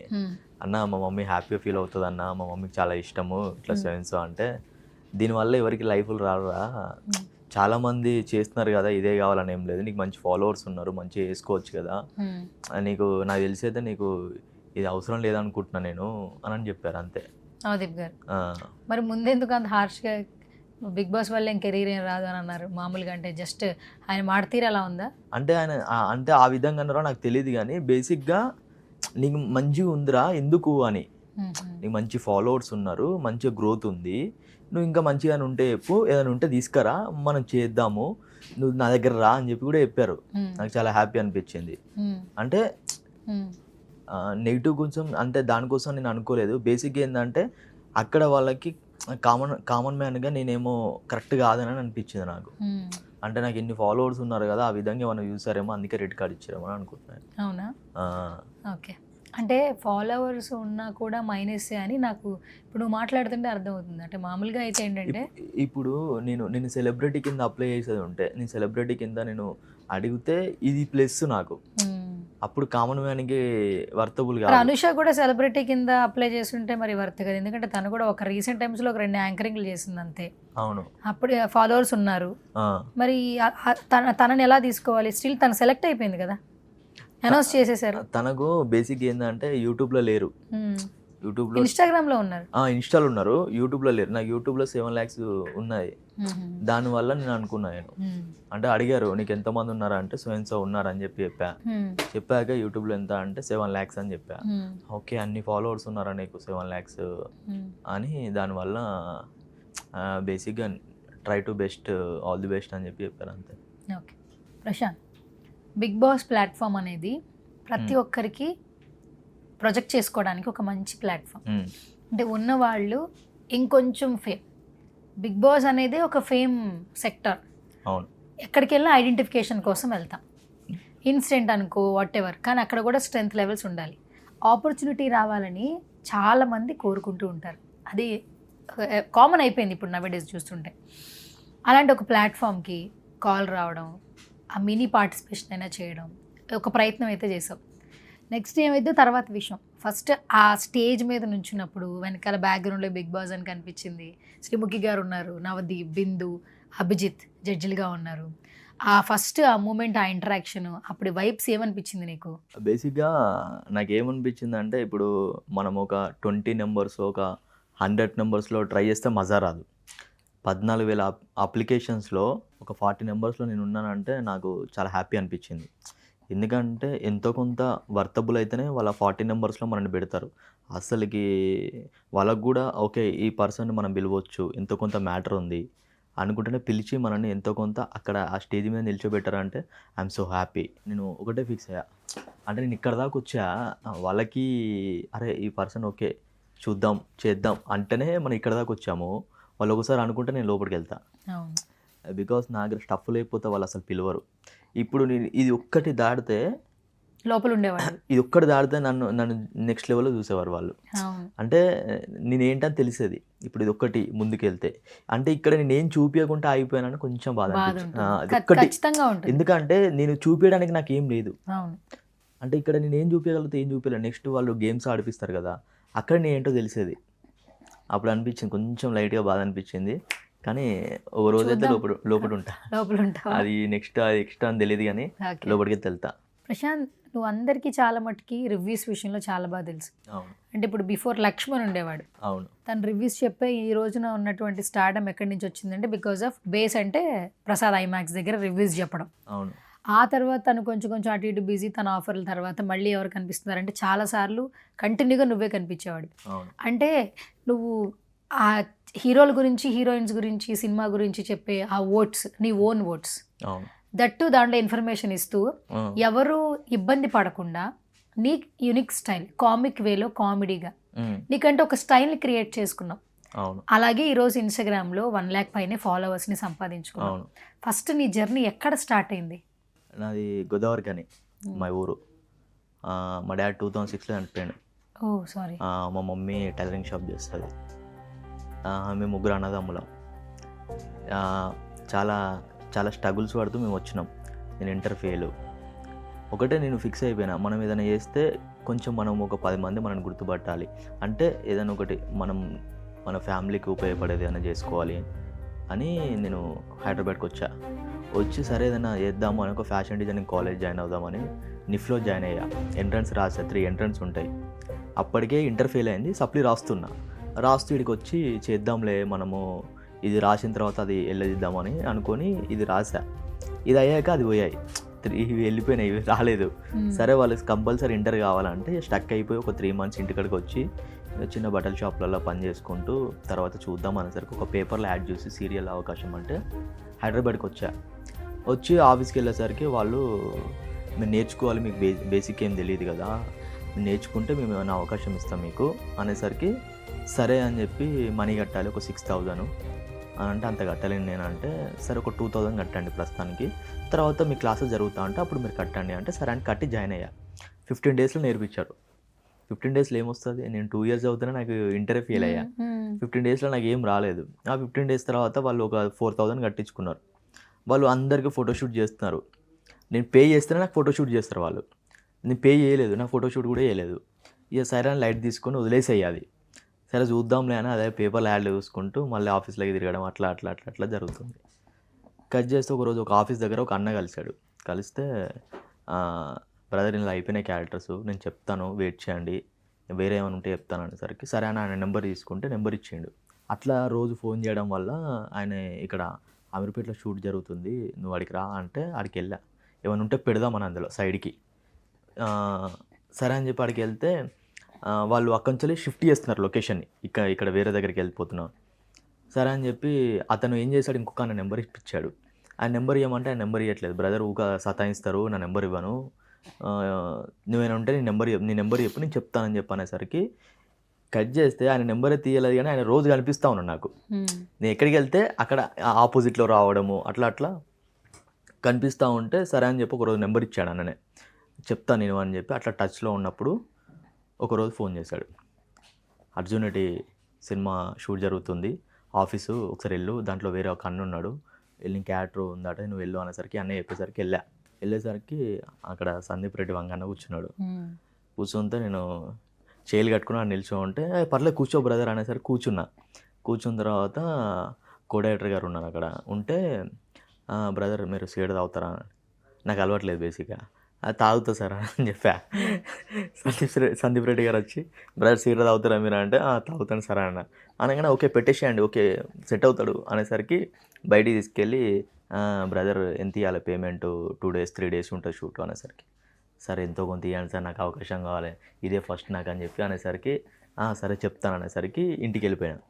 అన్న మా మమ్మీ హ్యాపీగా ఫీల్ అవుతుంది అన్న, మా మమ్మీకి చాలా ఇష్టము ఇట్లా సెవెన్స్ అంటే, దీనివల్ల ఎవరికి లైఫ్లు రారా, చాలామంది చేస్తున్నారు కదా, ఇదే కావాలని ఏం లేదు, నీకు మంచి ఫాలోవర్స్ ఉన్నారు, మంచిగా వేసుకోవచ్చు కదా, నీకు నాకు తెలిసి అయితే నీకు ఇది అవసరం లేదనుకుంటున్నా నేను అని చెప్పారు అంతే నవదీప్ గారు. మరి ముందెందుకు అంత హార్ష్గా బిగ్ బాస్ వల్ల ఏం కెరీర్ ఏం రాదు అని అన్నారు? మామూలుగా అంటే జస్ట్ ఆయన మాడతీరు అలా ఉందా? అంటే ఆయన అంటే ఆ విధంగా అన్నారో నాకు తెలియదు, కానీ బేసిక్గా నీకు మంచిగా ఉందిరా ఎందుకు అని, నీకు మంచి ఫాలోవర్స్ ఉన్నారు, మంచిగా గ్రోత్ ఉంది, నువ్వు ఇంకా మంచిగా ఉంటే చెప్పు, ఏదైనా ఉంటే తీసుకురా మనం చేద్దాము, నువ్వు నా దగ్గర రా అని చెప్పి కూడా చెప్పారు. నాకు చాలా హ్యాపీ అనిపించింది. అంటే నెగిటివ్ కొంచెం అంటే దానికోసం నేను అనుకోలేదు. బేసిక్గా ఏంటంటే అక్కడ వాళ్ళకి కామన్ మ్యాన్గా నేనేమో కరెక్ట్ కాదని అనిపించింది నాకు. అంటే నాకు ఎన్ని ఫాలోవర్స్ ఉన్నారు కదా, ఆ విధంగా ఏమైనా చూసారేమో అందుకే రెడ్ కార్డ్ ఇచ్చారేమో అని అనుకుంటున్నాను. అవునా? ఓకే. అంటే ఫాలోవర్స్ ఉన్నా కూడా మైనసే అని నాకు ఇప్పుడు నువ్వు మాట్లాడుతుంటే అర్థమవుతుంది. అంటే మామూలుగా అయితే ఏంటంటే ఇప్పుడు నేను సెలబ్రిటీ కింద అప్లై చేసేది ఉంటే, నేను సెలబ్రిటీ కింద నేను అడిగితే ఇది ప్లస్ నాకు, అప్పుడు కామన్ మ్యాన్కి వర్తబుల్ కాదు. అనుష కూడా సెలబ్రిటీ కింద అప్లై చేస్తుంటే మరి వర్త్ కదా, ఎందుకంటే తను కూడా ఒక రీసెంట్ టైమ్స్లో ఒక 2 యాంకరింగ్లు చేసింది అంతే. అవును, అప్పుడు ఫాలోవర్స్ ఉన్నారు. మరి తనని ఎలా తీసుకోవాలి? స్టిల్ తను సెలెక్ట్ అయిపోయింది కదా, అనౌన్స్ చేసేసారు. తనకు బేసిక్ ఏంటంటే యూట్యూబ్లో లేరు. యూట్యూబ్లో ఇన్స్టాగ్రామ్ లో ఉన్నారు. ఇన్స్టాలో ఉన్నారు, యూట్యూబ్లో లేరు. నాకు యూట్యూబ్లో 7 lakhs ఉన్నాయి. దానివల్ల నేను అనుకున్నాను, అంటే అడిగారు నీకు ఎంతమంది ఉన్నారా అంటే సో ఉన్నారని చెప్పాక యూట్యూబ్లో ఎంత అంటే 7 lakhs అని చెప్పా. ఓకే అన్ని ఫాలోవర్స్ ఉన్నారా నీకు 7 lakhs అని, దానివల్ల బేసిక్గా try to best, all the best అని చెప్పారు అంతే. Okay Prashant, Bigg Boss platform అనేది ప్రతి ఒక్కరికి ప్రొజెక్ట్ చేసుకోవడానికి ఒక మంచి ప్లాట్ఫామ్. అంటే ఉన్నవాళ్ళు ఇంకొంచెం ఫేమ్, బిగ్ బాస్ అనేది ఒక ఫేమ్ సెక్టర్. అవును, ఎక్కడికి వెళ్ళినా ఐడెంటిఫికేషన్ కోసం వెళ్తాం, ఇన్సిడెంట్ అనుకో వాట్ ఎవర్, కానీ అక్కడ కూడా స్ట్రెంత్ లెవెల్స్ ఉండాలి. ఆపర్చునిటీ రావాలని చాలామంది కోరుకుంటూ ఉంటారు, అది కామన్ అయిపోయింది ఇప్పుడు నవేడేస్ చూస్తుంటే. అలాంటి ఒక ప్లాట్ఫామ్కి కాల్ రావడం, ఆ మినీ పార్టిసిపేషన్ అయినా చేయడం, ఒక ప్రయత్నం అయితే చేసాం. నెక్స్ట్ ఏమైతే తర్వాత విషయం, ఫస్ట్ ఆ స్టేజ్ మీద నుంచున్నప్పుడు వెనకాల బ్యాక్గ్రౌండ్లో బిగ్ బాస్ అని కనిపించింది, శ్రీముఖి గారు ఉన్నారు, నవదీప్, బిందు, అభిజిత్ జడ్జిలుగా ఉన్నారు. ఆ ఫస్ట్ ఆ మూమెంట్, ఆ ఇంటరాక్షన్, అప్పుడు వైబ్స్ ఏమనిపించింది నీకు? బేసిక్గా నాకు ఏమనిపించింది అంటే, ఇప్పుడు మనం ఒక 20 numbers ఒక 100 numbers ట్రై చేస్తే మజా రాదు. 14,000 అప్లికేషన్స్లో ఒక 40 numbers నేను ఉన్నానంటే నాకు చాలా హ్యాపీ అనిపించింది. ఎందుకంటే ఎంతో కొంత వర్తబుల్ అయితేనే వాళ్ళ 40 numbers మనల్ని పెడతారు. అసలుకి వాళ్ళకు కూడా ఓకే ఈ పర్సన్ మనం పిలవచ్చు, ఎంతో కొంత మ్యాటర్ ఉంది అనుకుంటేనే పిలిచి మనల్ని ఎంతో కొంత అక్కడ ఆ స్టేజ్ మీద నిల్చోబెట్టారంటే ఐఎమ్ సో హ్యాపీ. నేను ఒకటే ఫిక్స్ అయ్యా, అంటే నేను ఇక్కడ దాకా వచ్చా, వాళ్ళకి అరే ఈ పర్సన్ ఓకే చూద్దాం చేద్దాం అంటేనే మనం ఇక్కడ దాకా వచ్చాము. వాళ్ళు ఒకసారి అనుకుంటే నేను లోపలికి వెళ్తా, బికాస్ నా దగ్గర స్టఫ్ లేకపోతే వాళ్ళు అసలు పిలవరు. ఇప్పుడు నేను ఇది ఒక్కటి దాడితే లోపల ఉండేవాళ్ళు, ఇది ఒక్కటి దాడితే నన్ను నెక్స్ట్ లెవెల్లో చూసేవారు వాళ్ళు. అంటే నేనేంటని తెలిసేది. ఇప్పుడు ఇది ఒక్కటి ముందుకెళ్తే అంటే ఇక్కడ నేనేం చూపించకుండా అయిపోయానని కొంచెం బాధ అనిపించింది. ఎందుకంటే నేను చూపించడానికి నాకు ఏం లేదు. అంటే ఇక్కడ నేను ఏం చూపించగలిగితే ఏం చూపించలేదు. నెక్స్ట్ వాళ్ళు గేమ్స్ ఆడిపిస్తారు కదా, అక్కడ నేనేంటో తెలిసేది. అప్పుడు అనిపించింది కొంచెం లైట్గా బాధ అనిపించింది. కానీ ఒక రోజైతే లోపల ఉంటా, అది నెక్స్ట్ అది ఎక్స్ట్రా అని తెలియదు, కానీ లోపలికి వెళ్తా. ప్రశాంత్, నువ్వు అందరికీ చాలా మటుకి రివ్యూస్ విషయంలో చాలా బాగా తెలుసు. అంటే ఇప్పుడు బిఫోర్ లక్ష్మణ్ ఉండేవాడు, అవును, తను రివ్యూస్ చెప్పే ఈ రోజున ఉన్నటువంటి స్టార్డమ్ ఎక్కడి నుంచి వచ్చిందంటే బికాస్ ఆఫ్ బేస్, అంటే ప్రసాద్ ఐమాక్స్ దగ్గర రివ్యూస్ చెప్పడం. అవును, ఆ తర్వాత తను కొంచెం అటు ఇటు బిజీ, తన ఆఫర్ల తర్వాత మళ్ళీ ఎవరు కనిపిస్తున్నారంటే చాలాసార్లు కంటిన్యూగా నువ్వే కనిపించేవాడు. అంటే నువ్వు ఆ హీరోల గురించి, హీరోయిన్స్ గురించి, సినిమా గురించి చెప్పే ఆ ఓట్స్, నీ ఓన్ ఓట్స్, దట్టు దాంట్లో ఇన్ఫర్మేషన్ ఇస్తూ ఎవరు ఇబ్బంది పడకుండా నీ యూనిక్ స్టైల్, కామిక్ వేలో, కామెడీగా నీకంటే ఒక స్టైల్ని క్రియేట్ చేసుకున్నావు. అలాగే ఈరోజు ఇన్స్టాగ్రామ్లో 1 lakh పైనే ఫాలోవర్స్ని సంపాదించుకున్నావు. ఫస్ట్ నీ జర్నీ ఎక్కడ స్టార్ట్ అయింది? నాది గోదావరి కానీ మా ఊరు. మా డాడీ 2006లో చనిపోయాడు. ఓ సారీ. మా మమ్మీ టైలరింగ్ షాప్ చేస్తుంది. మేము 3 అన్నదమ్ములం. చాలా చాలా స్ట్రగుల్స్ పడుతూ మేము వచ్చినాం. నేను ఇంటర్ ఫెయిల్. ఒకటే నేను ఫిక్స్ అయిపోయినా, మనం ఏదైనా చేస్తే కొంచెం మనం ఒక 10 మంది మనల్ని గుర్తుపట్టాలి, అంటే ఏదైనా ఒకటి మన ఫ్యామిలీకి ఉపయోగపడేది ఏదైనా చేసుకోవాలి అని నేను హైదరాబాద్కి వచ్చి సరే ఏదైనా చేద్దాము అని ఒక ఫ్యాషన్ డిజైనింగ్ కాలేజ్ జాయిన్ అవుదామని నిఫ్లో జాయిన్ అయ్యా. ఎంట్రన్స్ రాసా, 3 ఎంట్రన్స్ ఉంటాయి. అప్పటికే ఇంటర్ ఫెయిల్ అయింది, సప్లీ రాస్తూ ఇక్కడికి వచ్చి చేద్దాంలే మనము, ఇది రాసిన తర్వాత అది వెళ్ళదిద్దామని అనుకొని ఇది రాసా. ఇది అయ్యాక అది పోయాయి, 3 వెళ్ళిపోయినాయి, ఇవి రాలేదు. సరే వాళ్ళకి కంపల్సరీ ఇంటర్ కావాలంటే స్టక్ అయిపోయి ఒక 3 months ఇంటికాడికి వచ్చి చిన్న బట్టల షాప్లలో పని చేసుకుంటూ తర్వాత చూద్దాం అనేసరికి ఒక పేపర్లో యాడ్ చూసి సీరియల్ అవకాశం అంటే హైదరాబాద్కి వచ్చి ఆఫీస్కి వెళ్ళేసరికి వాళ్ళు మీరు నేర్చుకోవాలి, మీకు బేసిక్ ఏం తెలియదు కదా, మీరు నేర్చుకుంటే మేము ఏమైనా అవకాశం ఇస్తాం మీకు అనేసరికి సరే అని చెప్పి మనీ కట్టాలి ఒక 6,000 అని అంటే అంత కట్టలేను నేను. అంటే సరే ఒక 2,000 కట్టండి ప్రస్తుతానికి, తర్వాత మీ క్లాసెస్ జరుగుతా అంటే అప్పుడు మీరు కట్టండి అంటే సరే అని కట్టి జాయిన్ అయ్యా. 15 daysలో నేర్పించారు. 15 daysలో ఏమొస్తుంది, నేను 2 years అవుతున్నా నాకు ఇంటర్ ఫెయిల్ అయ్యా. 15 daysలో నాకు ఏం రాలేదు. ఆ 15 days తర్వాత వాళ్ళు ఒక 4,000 కట్టించుకున్నారు. వాళ్ళు అందరికీ ఫోటోషూట్ చేస్తున్నారు. నేను పే చేస్తేనే నాకు ఫోటోషూట్ చేస్తారు వాళ్ళు. నేను పే చేయలేదు, నాకు ఫోటోషూట్ కూడా చేయలేదు. ఇక సరే అని లైట్ తీసుకొని వదిలేసేయాలి. సరే చూద్దాంలే అని అదే పేపర్లో యాడ్లు చూసుకుంటూ మళ్ళీ ఆఫీస్లోకి తిరగడం అట్లా జరుగుతుంది. కట్ చేస్తే ఒకరోజు ఒక ఆఫీస్ దగ్గర ఒక అన్న కలిశాడు. కలిస్తే బ్రదర్ ఇలా అయిపోయినాయి క్యారెక్టర్స్, నేను చెప్తాను వెయిట్ చేయండి, వేరే ఏమైనా ఉంటే చెప్తాను అనేసరికి సరే అని ఆయన నెంబర్ తీసుకుంటే నెంబర్ ఇచ్చిండు. అట్లా రోజు ఫోన్ చేయడం వల్ల ఆయన ఇక్కడ అమీర్పేటలో షూట్ జరుగుతుంది నువ్వు అడిగి రా అంటే ఆడికి వెళ్ళా, ఏమైనా ఉంటే పెడదామని అందులో సైడ్కి. సరే అని చెప్పి ఆడికి వెళ్తే వాళ్ళు అక్కడి నుంచి షిఫ్ట్ చేస్తున్నారు లొకేషన్ని, ఇక్కడ వేరే దగ్గరికి వెళ్ళిపోతున్నాం. సరే అని చెప్పి అతను ఏం చేశాడు, ఇంకొక ఆయన నెంబర్ ఇప్పించాడు. ఆ నెంబర్ ఇవ్వమంటే ఆ నెంబర్ ఇవ్వట్లేదు. బ్రదర్ ఊక సతాయిస్తారు, నా నెంబర్ ఇవ్వను, నువ్వేనా ఉంటే నీ నెంబర్ చెప్పు నేను చెప్తానని చెప్పనేసరికి కట్ చేస్తే ఆయన నెంబరే తీయలేదు. కానీ ఆయన రోజు కనిపిస్తూ ఉన్నాడు నాకు. నేను ఎక్కడికి వెళ్తే అక్కడ ఆపోజిట్లో రావడము అట్లా అట్లా కనిపిస్తూ ఉంటే సరే అని చెప్పి ఒకరోజు నెంబర్ ఇచ్చాడు అన్ననే, చెప్తాను నేను అని చెప్పి అట్లా టచ్లో ఉన్నప్పుడు ఒకరోజు ఫోన్ చేశాడు. అర్జున్ రెడ్డి సినిమా షూట్ జరుగుతుంది, ఆఫీసు ఒకసారి వెళ్ళు, దాంట్లో వేరే ఒక అన్న ఉన్నాడు, వెళ్ళి క్యారెక్టర్ ఉందట నువ్వు వెళ్ళు అనేసరికి అన్నయ్య చెప్పేసరికి వెళ్ళేసరికి అక్కడ సందీప్ రెడ్డి వంగన్న కూర్చున్నాడు. కూర్చుంటే నేను చేలు కట్టుకుని నిల్చో ఉంటే పర్లేదు కూర్చో బ్రదర్ అనేసరికి కూర్చున్న తర్వాత కో-డైరెక్టర్ గారు ఉన్నారు అక్కడ ఉంటే, బ్రదర్ మీరు సిగరెట్ తాగుతారా, నాకు అలవాట్లేదు బేసిక్గా, అది తాగుతా సార్ అని చెప్పా. సందీప్ రెడ్డి గారు వచ్చి బ్రదర్ సిగరెట్ తాగుతారా మీరు అంటే తాగుతాను సార్ అన్న. అనగానే ఓకే పెట్టేసేయండి, ఓకే సెట్ అవుతాడు అనేసరికి బయటికి తీసుకెళ్ళి బ్రదర్ ఎంత ఇవ్వాలి పేమెంట్, 2 days 3 days ఉంటుంది షూట్ అనేసరికి సరే ఎంతో కొంత ఇవ్వండి సార్, నాకు అవకాశం కావాలి, ఇదే ఫస్ట్ నాకు అని చెప్పి అనేసరికి సరే చెప్తాను అనేసరికి ఇంటికి వెళ్ళిపోయాను.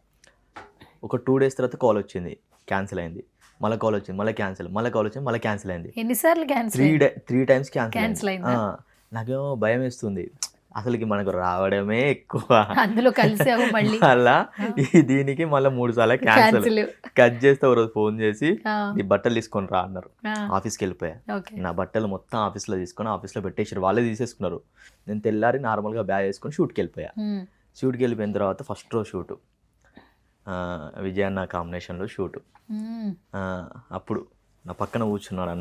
ఒక 2 days తర్వాత కాల్ వచ్చింది, క్యాన్సిల్ అయింది, మళ్ళీ కాల్ వచ్చింది, మళ్ళీ క్యాన్సిల్, మళ్ళీ కాల్ వచ్చింది, మళ్ళీ క్యాన్సిల్ అయింది. ఎన్నిసార్లు క్యాన్సిల్? 3 times క్యాన్సిల్ అయింది. నాకేమో భయం వేస్తుంది, అసలుకి మనకు రావడమే ఎక్కువ, అందులో కలిసావు మళ్ళీ అలా దీనికి మళ్ళీ 3 సార్లు క్యాన్సిల్. కట్ చేస్తే ఒకరోజు ఫోన్ చేసి నీ బట్టలు తీసుకొని రా అన్నారు. ఆఫీస్కి వెళ్ళిపోయా, నా బట్టలు మొత్తం ఆఫీస్లో తీసుకొని ఆఫీస్లో పెట్టేసారు, వాళ్ళే తీసేసుకున్నారు. నేను తెల్లారి నార్మల్గా బ్యాగ్ వేసుకొని షూట్కి వెళ్ళిపోయా. షూట్కి వెళ్ళిపోయిన తర్వాత ఫస్ట్ రోజు షూటు విజయన్న కాంబినేషన్లో షూటు. అప్పుడు నా పక్కన కూర్చున్నాడు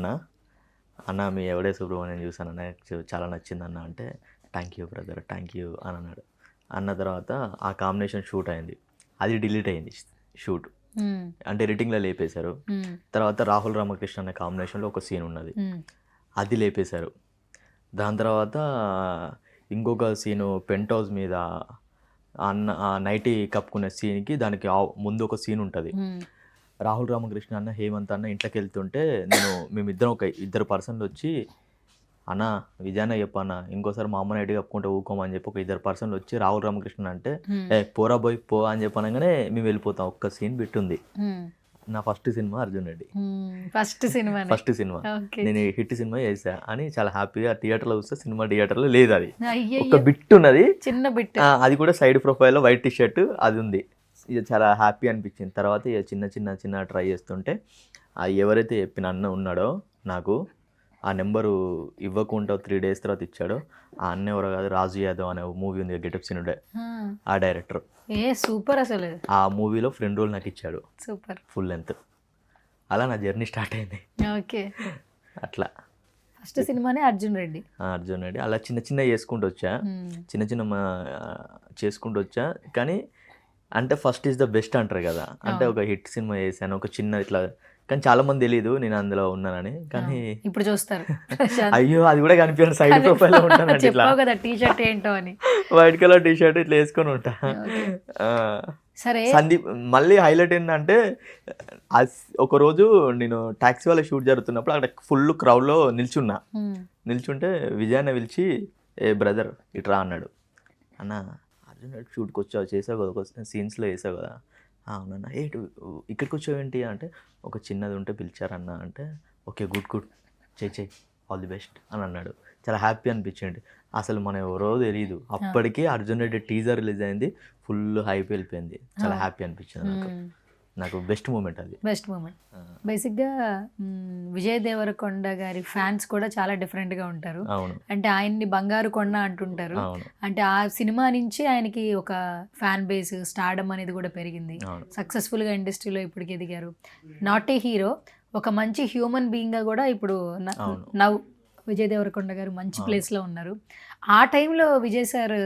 అన్న మీ ఎవడే సుబ్రహ్మణ్యం చూసాను నాకు చాలా నచ్చింది అన్న అంటే, thank you brother thank you అని అన్నాడు. అన్న తర్వాత ఆ కాంబినేషన్ షూట్ అయింది, అది డిలీట్ అయింది షూట్, అంటే ఎడిటింగ్లో లేపేశారు. తర్వాత రాహుల్ రామకృష్ణ అనే కాంబినేషన్లో ఒక సీన్ ఉన్నది, అది లేపేశారు. దాని తర్వాత ఇంకొక సీను పెంట్ హౌస్ మీద నైటీ కప్పుకునే సీన్కి దానికి ముందు ఒక సీన్ ఉంటుంది. రాహుల్ రామకృష్ణ అన్న హేమంత్ అన్న ఇంట్లోకి వెళ్తుంటే మేమిద్దరం ఒక 2 పర్సన్లు వచ్చి అన్న విజయన్న చెప్పన్న ఇంకోసారి మా అమ్మ నైటీ కప్పుకుంటే ఊకోమని చెప్పి ఒక 2 పర్సన్లు వచ్చి రాహుల్ రామకృష్ణ అంటే పోరా బోయ్ పో అని చెప్పనగానే మేము వెళ్ళిపోతాం. ఒక్క సీన్ బిట్టుంది. నా first cinema Arjun Reddy, first cinema నేను హిట్ సినిమా చేసా అని చాలా హ్యాపీగా థియేటర్లో చూస్తే సినిమా థియేటర్లో లేదు, అది ఒక బిట్ ఉన్నది, చిన్న బిట్, అది కూడా సైడ్ ప్రొఫైల్లో వైట్ టీషర్ట్ అది ఉంది. ఇక చాలా హ్యాపీ అనిపించింది. తర్వాత ఇక చిన్న ట్రై చేస్తుంటే ఎవరైతే చెప్పిన అన్న ఉన్నాడో నాకు ఆ నెంబరు ఇవ్వకుండా 3 days తర్వాత ఇచ్చాడో ఆ అన్న ఎవరో కాదు, రాజు యాదవ్ అనే మూవీ ఉంది గెటప్ సీన్ ఉండే, ఆ డైరెక్టర్. సూపర్ అసలు ఆ మూవీలో ఫ్రెండ్ రోల్ నాకు ఇచ్చాడు, సూపర్ ఫుల్ లెంత్. అలా నా జర్నీ స్టార్ట్ అయింది. ఓకే, అట్లా ఫస్ట్ సినిమానే అర్జున్ రెడ్డి. అలా చిన్న చేసుకుంటూ వచ్చా, చేసుకుంటూ వచ్చా. కానీ అంటే ఫస్ట్ ఈజ్ ద బెస్ట్ అంటారు కదా, అంటే ఒక హిట్ సినిమా చేశాను, ఒక చిన్న ఇట్లా, కానీ చాలా మంది తెలియదు నేను అందులో ఉన్నానని. కానీ ఇప్పుడు చూస్తారు, అయ్యో అది కూడా కనిపించాను, సైడ్ ప్రొఫైల్ లో ఉంటాను ఇట్లా, టీషర్ట్ ఏంటో అని వైట్ కలర్ టీషర్ట్ ఇట్లా వేసుకొని ఉంటా. సరే సందీప్ మళ్ళీ హైలైట్ ఏంటంటే ఒక రోజు నేను టాక్సీ వాళ్ళ షూట్ జరుగుతున్నప్పుడు అక్కడ ఫుల్ క్రౌడ్లో నిల్చుంటే విజయాన్ని పిలిచి బ్రదర్ ఇట్రా అన్నాడు. అన్న అర్జున్ షూట్కి వచ్చావు, చేసావు కదా, ఒక సీన్స్లో వేసావు కదా. అవునన్నా ఇక్కడికి వచ్చావేంటి అంటే, ఒక చిన్నది ఉంటే పిలిచారన్న అంటే, ఓకే గుడ్ చెయ్యి ఆల్ ది బెస్ట్ అని అన్నాడు. చాలా హ్యాపీ అనిపించింది. అసలు మనం ఎవరో తెలియదు, అప్పటికే అర్జున్ రెడ్డి టీజర్ రిలీజ్ అయింది, ఫుల్ హైప్ వెళ్ళిపోయింది. చాలా హ్యాపీ అనిపించింది నాకు బెస్ట్ మూమెంట్ అది. Best moment. బేసిక్గా విజయ్ దేవరకొండ గారి ఫ్యాన్స్ కూడా చాలా డిఫరెంట్గా ఉంటారు. అంటే ఆయన్ని బంగారు కొండ అంటుంటారు. అంటే ఆ సినిమా నుంచి ఆయనకి ఒక ఫ్యాన్ బేస్, స్టార్డమ్ అనేది కూడా పెరిగింది. సక్సెస్ఫుల్గా ఇండస్ట్రీలో ఇప్పటికి ఎదిగారు. నాట్ ఏ హీరో, ఒక మంచి హ్యూమన్ బీయింగ్గా కూడా ఇప్పుడు నవ్ విజయ్ దేవరకొండ గారు మంచి ప్లేస్లో ఉన్నారు. ఆ టైంలో విజయ్ సార్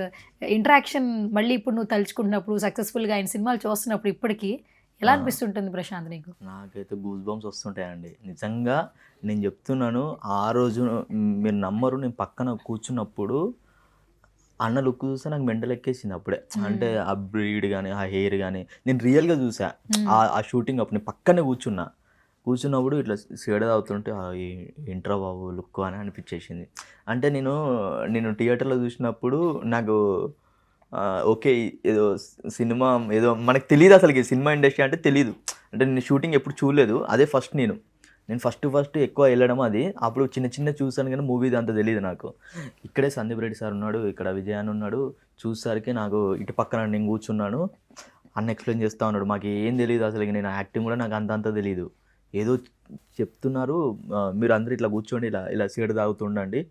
ఇంటరాక్షన్ మళ్ళీ ఇప్పుడు నువ్వు తలుచుకుంటున్నప్పుడు, సక్సెస్ఫుల్గా ఆయన సినిమాలు చూస్తున్నప్పుడు ఇప్పటికీ ఎలా అనిపిస్తుంటుంది ప్రశాంత్ నీకు? నాకైతే గూస్ బంప్స్ వస్తుంటాయండి నిజంగా. నేను చెప్తున్నాను, ఆ రోజు మీరు నమ్మరు, నేను పక్కన కూర్చున్నప్పుడు అన్న లుక్ చూస్తే నాకు మెంటల్ ఎక్కేసింది అప్పుడే. అంటే ఆ బ్రీడ్ కానీ ఆ హెయిర్ కానీ నేను రియల్గా చూసా. ఆ షూటింగ్ అప్పుడు నేను పక్కనే కూర్చున్నప్పుడు ఇట్లా సిగరెట్ తాగుతుంటే ఇంట్రా బాబు లుక్ అని అనిపించేసింది. అంటే నేను థియేటర్లో చూసినప్పుడు నాకు ఓకే ఏదో సినిమా ఏదో మనకు తెలియదు, అసలుకి సినిమా ఇండస్ట్రీ అంటే తెలియదు. అంటే నేను షూటింగ్ ఎప్పుడు చూడలేదు, అదే ఫస్ట్. నేను ఫస్ట్ ఎక్కువ వెళ్ళడం అది. అప్పుడు చిన్న చూసాను కానీ మూవీ అంత తెలియదు నాకు. ఇక్కడే సందీప్ రెడ్డి సార్ ఉన్నాడు, ఇక్కడ విజయ్ అని ఉన్నాడు. చూసేసరికి నాకు ఇటు పక్కన నేను కూర్చున్నాను, అన్న ఎక్స్ప్లెయిన్ చేస్తూ ఉన్నాడు. మాకు ఏం తెలియదు అసలు, నేను యాక్టింగ్ కూడా నాకు అంత తెలియదు. ఏదో చెప్తున్నారు, మీరు అందరూ ఇట్లా కూర్చోండి, ఇలా సిగరెట్ తాగుతుండండి